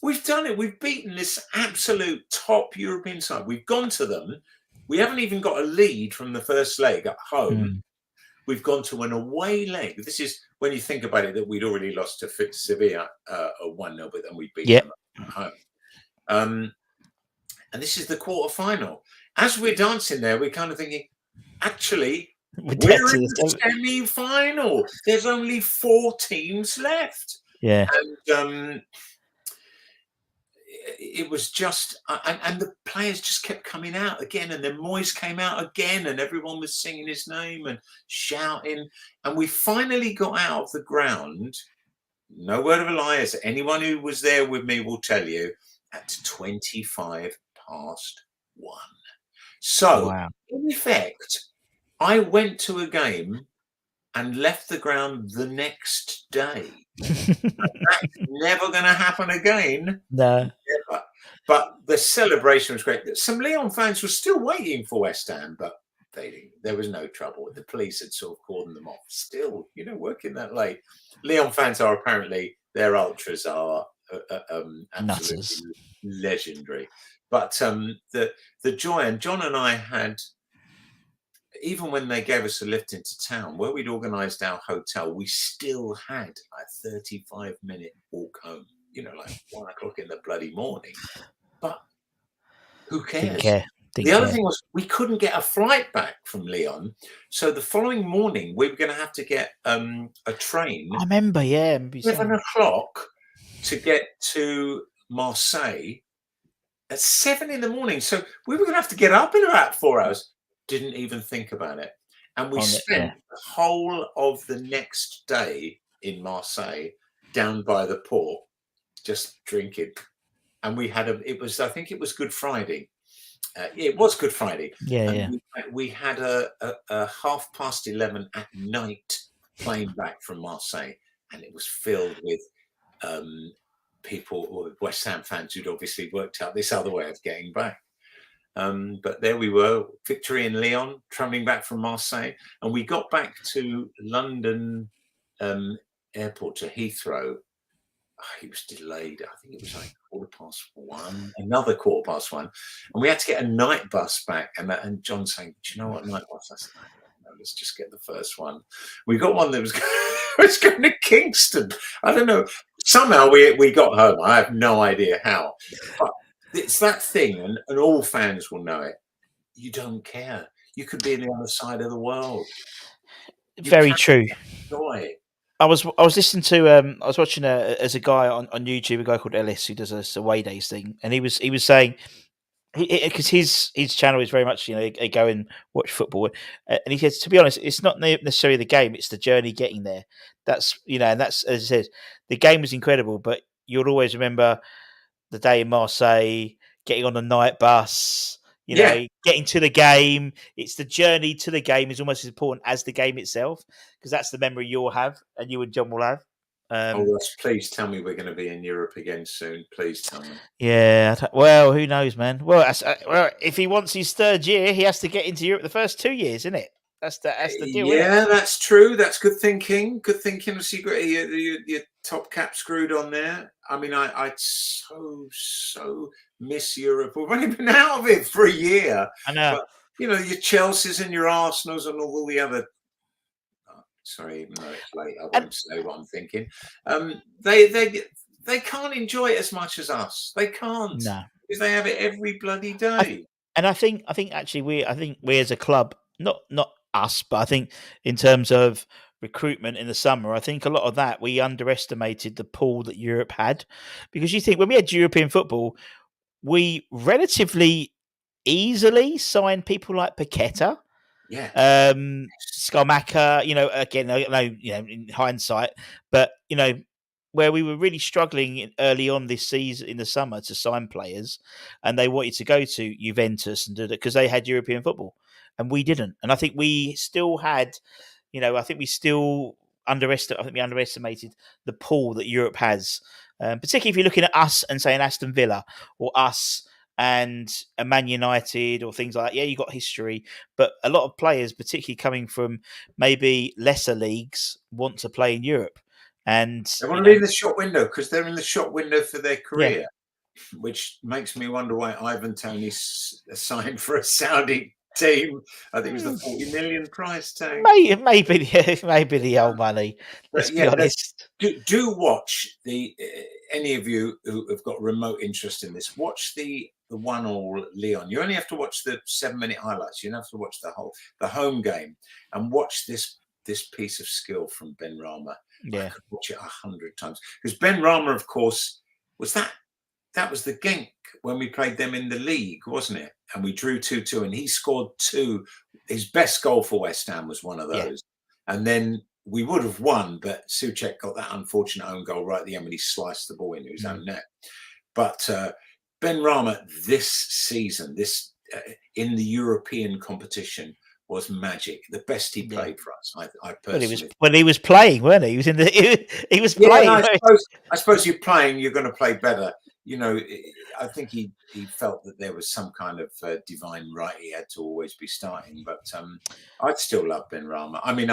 we've done it. We've beaten this absolute top European side. We've gone to them. We haven't even got a lead from the first leg at home. We've gone to an away leg. This is, when you think about it, that we'd already lost to Sevilla 1-0, but then we beat them at home. And this is the quarter-final. As we're dancing there, we're kind of thinking, actually, we're in the semi-final. There's only 4 teams left. Yeah. And it was just, and the players just kept coming out again, and then Moyes came out again, and everyone was singing his name and shouting, and we finally got out of the ground. No word of a lie, as anyone who was there with me will tell you, at 25 past 1. So, Wow. in effect, I went to a game and left the ground the next day. That's never going to happen again. No. Never. But the celebration was great. Some Leon fans were still waiting for West Ham, but there was no trouble. The police had sort of cordoned them off. Still, working that late. Leon fans are apparently, their ultras are absolutely Nutters. legendary. But the joy, and John and I had, even when they gave us a lift into town, where we'd organised our hotel, we still had a 35-minute walk home, like 1 o'clock in the bloody morning. But who cares? Didn't care. The other thing was, we couldn't get a flight back from Lyon. So the following morning, we were going to have to get a train. I remember, yeah. 7 o'clock to get to Marseille at 7 in the morning. So we were going to have to get up in about 4 hours. Didn't even think about it. And we spent the whole of the next day in Marseille down by the port, just drinking. And we had I think it was Good Friday. It was Good Friday. Yeah. We had a 11:30 at night plane back from Marseille, and it was filled with people, or West Ham fans, who'd obviously worked out this other way of getting back. But there we were, victory in Lyon, travelling back from Marseille, and we got back to London airport, to Heathrow. He was delayed. I think it was like 1:15, another 1:15, and we had to get a night bus back. And John saying, "Do you know what night bus?" I said, "No, let's just get the first one." We got one that was was going to Kingston. I don't know. Somehow we got home. I have no idea how. But it's that thing, and all fans will know it. You don't care. You could be on the other side of the world. Very true. Enjoy it. I was listening to I was watching as a guy on YouTube, a guy called Ellis, who does a away days thing, and he was saying, because his channel is very much they go and watch football, and he says, to be honest, it's not necessarily the game, it's the journey getting there. That's and that's, as I said, the game was incredible, but you'll always remember the day in Marseille, getting on the night bus. Getting to the game. It's the journey to the game is almost as important as the game itself, because that's the memory you'll have, and you and John will have. Please tell me we're going to be in Europe again soon. Please tell me. Yeah. Well, who knows, man? Well, if he wants his third year, he has to get into Europe the first 2 years, isn't it? That's the deal. Yeah, that's true. That's good thinking. Good thinking. So you got your top cap screwed on there. I mean, I so miss Europe. We've only been out of it for a year. I know. But, your Chelseas and your Arsenals and all the other. Sorry, even though it's late, I won't say what I'm thinking. They can't enjoy it as much as us. They can't. No, because they have it every bloody day. I think actually we as a club, not us, but I think in terms of recruitment in the summer, I think a lot of that we underestimated the pool that Europe had, because you think when we had European football, we relatively easily signed people like Paqueta. Yeah. Skamaka, again, I know, in hindsight, but where we were really struggling early on this season in the summer to sign players, and they wanted to go to Juventus and do that because they had European football, and we didn't. And I think we still had, I think we underestimated the pool that Europe has, particularly if you're looking at us and saying Aston Villa or us and a Man United or things like that. Yeah, you got history, but a lot of players, particularly coming from maybe lesser leagues, want to play in Europe. And they want to be in the shop window because they're in the shop window for their career, yeah. Which makes me wonder why Ivan Toney signed for a Saudi team. I think it was the 40 million price tag. Maybe the old money. Let's be honest. Do watch any of you who have got remote interest in this. Watch the 1-1 Lyon. You only have to watch the 7-minute highlights. You don't have to watch the home game, and watch this piece of skill from Benrahma. Yeah, I could watch it 100 times because Benrahma, of course, was that that was the Genk when we played them in the league, wasn't it? And we drew 2-2, and he scored two. His best goal for West Ham was one of Yeah. those. And then we would have won, but Souček got that unfortunate own goal right at the end when he sliced the ball into his own net. But Ben Rama this season, in the European competition, was magic. The best he played for us. I personally. Well, he was playing, weren't he? He was in the. He was playing. I suppose you're playing. You're going to play better. You know, I think he felt that there was some kind of divine right. He had to always be starting, but I'd still love Ben Rama. I mean,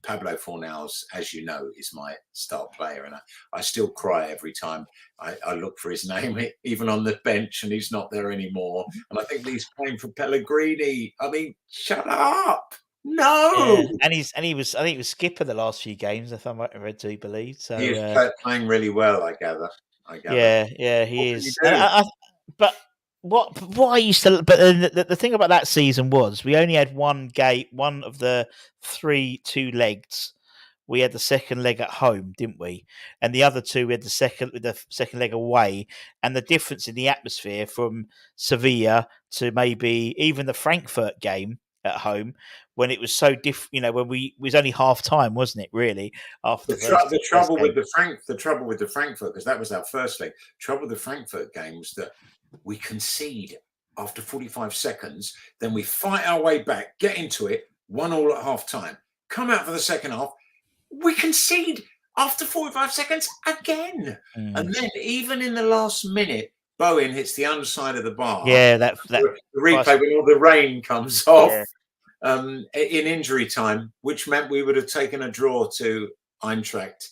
Pablo Fornals, as you know, is my star player, and I still cry every time I look for his name, even on the bench, and he's not there anymore. And I think he's playing for Pellegrini. I mean, shut up. No, and he was. I think he was skipper the last few games, if I'm right to believe. So he is playing really well. I gather. Yeah, he is. But what I used to. But the thing about that season was we only had one of the 2 legs. We had the second leg at home, didn't we? And the other two we had the second leg away. And the difference in the atmosphere from Sevilla to maybe even the Frankfurt game at home, when it was so different, when it was only half time, wasn't it? Really, after the trouble with the Frankfurt, because that was our first leg. Trouble with the Frankfurt game was that we concede after 45 seconds, then we fight our way back, get into it, 1-1 at half time, come out for the second half, we concede after 45 seconds again, and then even in the last minute, Bowen hits the underside of the bar. Yeah, that the replay when all the rain comes off. Yeah. In injury time, which meant we would have taken a draw to Eintracht.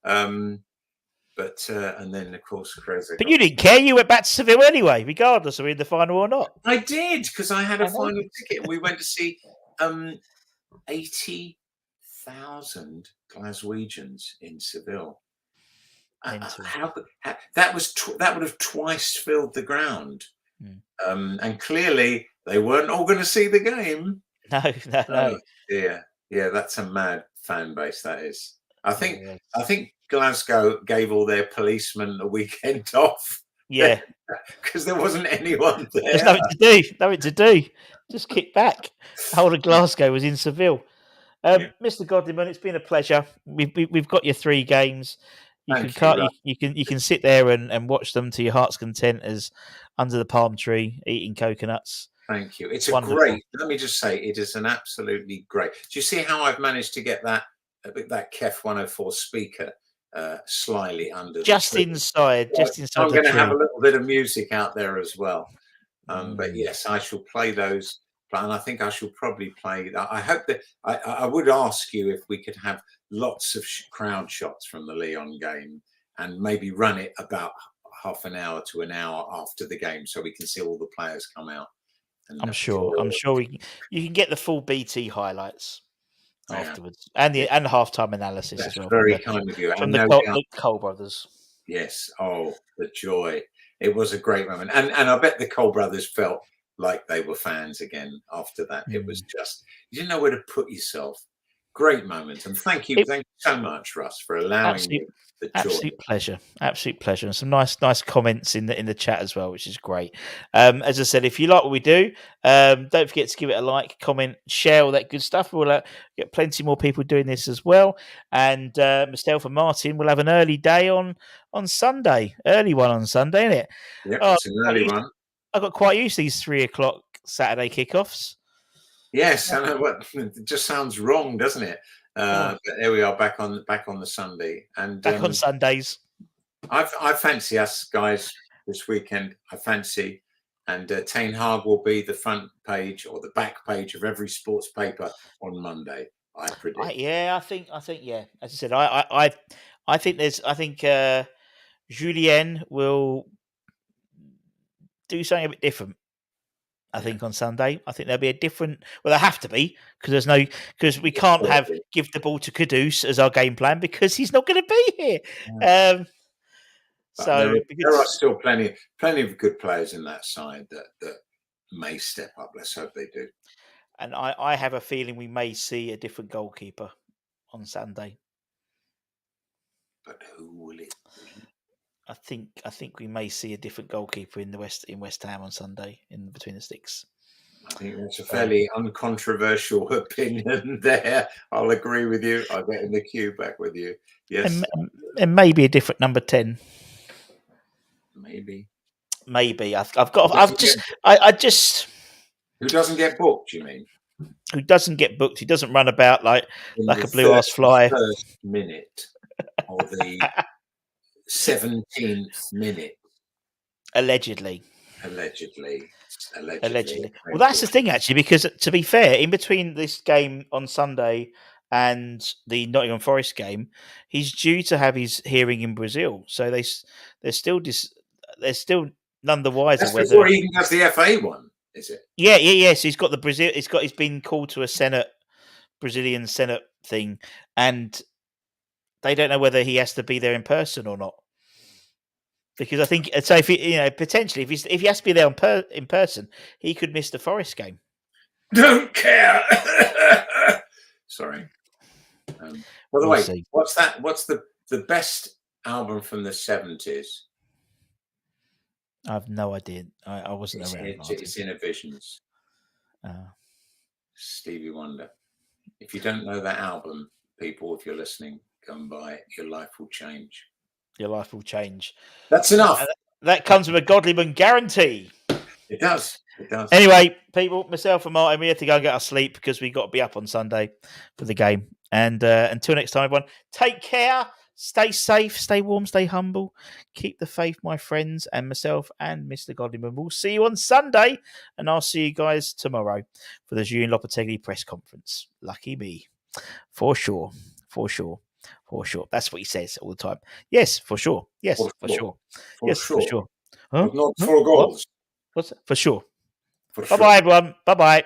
But and then, of course, Kreza. But you didn't care. You went back to Seville anyway, regardless of in the final or not. I did, because I had a final ticket. And we went to see 80,000 Glaswegians in Seville. That would have twice filled the ground. And clearly, they weren't all going to see the game. No. Yeah, that's a mad fan base. That is. I think Glasgow gave all their policemen a weekend off. Yeah, because there wasn't anyone there. There's nothing to do. Just kick back. The whole of Glasgow was in Seville. Mr. Godleman, it's been a pleasure. We've got your 3 games. You can sit there and watch them to your heart's content as under the palm tree eating coconuts. Thank you. It's wonderful. Let me just say, it is an absolutely great. Do you see how I've managed to get that KEF 104 speaker slyly under just inside I'm going to have a little bit of music out there as well. But yes, I shall play those, and I think I shall probably play. I hope that I would ask you if we could have lots of crowd shots from the Lyon game, and maybe run it about half an hour to an hour after the game, so we can see all the players come out. I'm sure you can get the full BT highlights afterwards, and the halftime analysis. That's as well. Very kind of you. From the Cole brothers. Yes. Oh, the joy! It was a great moment, and I bet the Cole brothers felt like they were fans again after that. It was just you didn't know where to put yourself. Great moment, and thank you so much, Russ, for allowing me the joy. Absolute pleasure, and some nice comments in the chat as well, which is great. As I said, if you like what we do, don't forget to give it a like, comment, share, all that good stuff. We'll get plenty more people doing this as well, and myself and Martin will have an early day on Sunday, early one on Sunday, isn't it? Yeah, it's an early one. I got quite used to these 3:00 Saturday kickoffs. Yes, I know what it just sounds wrong, doesn't it? But there we are, back on the Sunday, and back on Sundays. I fancy us guys this weekend. I fancy, and Ten Hag will be the front page or the back page of every sports paper on Monday. I predict. I think. Yeah, as I said, I think Julien will do something a bit different. I think on Sunday, I think there'll be a different. Well, there have to be because we can't give the ball to Kudus as our game plan because he's not going to be here. Yeah. So there are still plenty of good players in that side that may step up. Let's hope they do. And I have a feeling we may see a different goalkeeper on Sunday. But who will it be? I think we may see a different goalkeeper in West Ham on Sunday in between the sticks. I think that's a fairly uncontroversial opinion there. I'll agree with you. I'll get in the queue back with you. Yes. And maybe a different number 10. Maybe. I just. Who doesn't get booked, you mean? Who doesn't get booked? He doesn't run about like a blue-ass fly. First minute or the 17th minute. Allegedly. Well, that's the thing, actually, because to be fair, in between this game on Sunday and the Nottingham Forest game, he's due to have his hearing in Brazil. So they're still none the wiser. That's before he even has the FA one, is it? Yes. He's got the Brazil. He's been called to a Brazilian Senate thing, and they don't know whether he has to be there in person or not. Because I think so. If potentially, if he has to be there in person, he could miss the Forest game. Don't care. Sorry. By the way, see. What's that? What's the best album from the 70s? I have no idea. I wasn't around. It's Innovisions. Stevie Wonder. If you don't know that album, people, if you're listening, come by. Your life will change. Your life will change. That's enough. That comes with a Godleman guarantee. It does. Anyway, people, myself and Martin, we have to go and get our sleep because we've got to be up on Sunday for the game. And until next time, everyone, take care, stay safe, stay warm, stay humble, keep the faith, my friends, and myself and Mr. Godleman. We'll see you on Sunday, and I'll see you guys tomorrow for the Julian Lopetegui press conference. Lucky me. For sure. That's what he says all the time. Yes, for sure. Yes, for sure. For sure. Huh? Not for goals. What's that? For sure. Bye-bye, everyone. Bye-bye.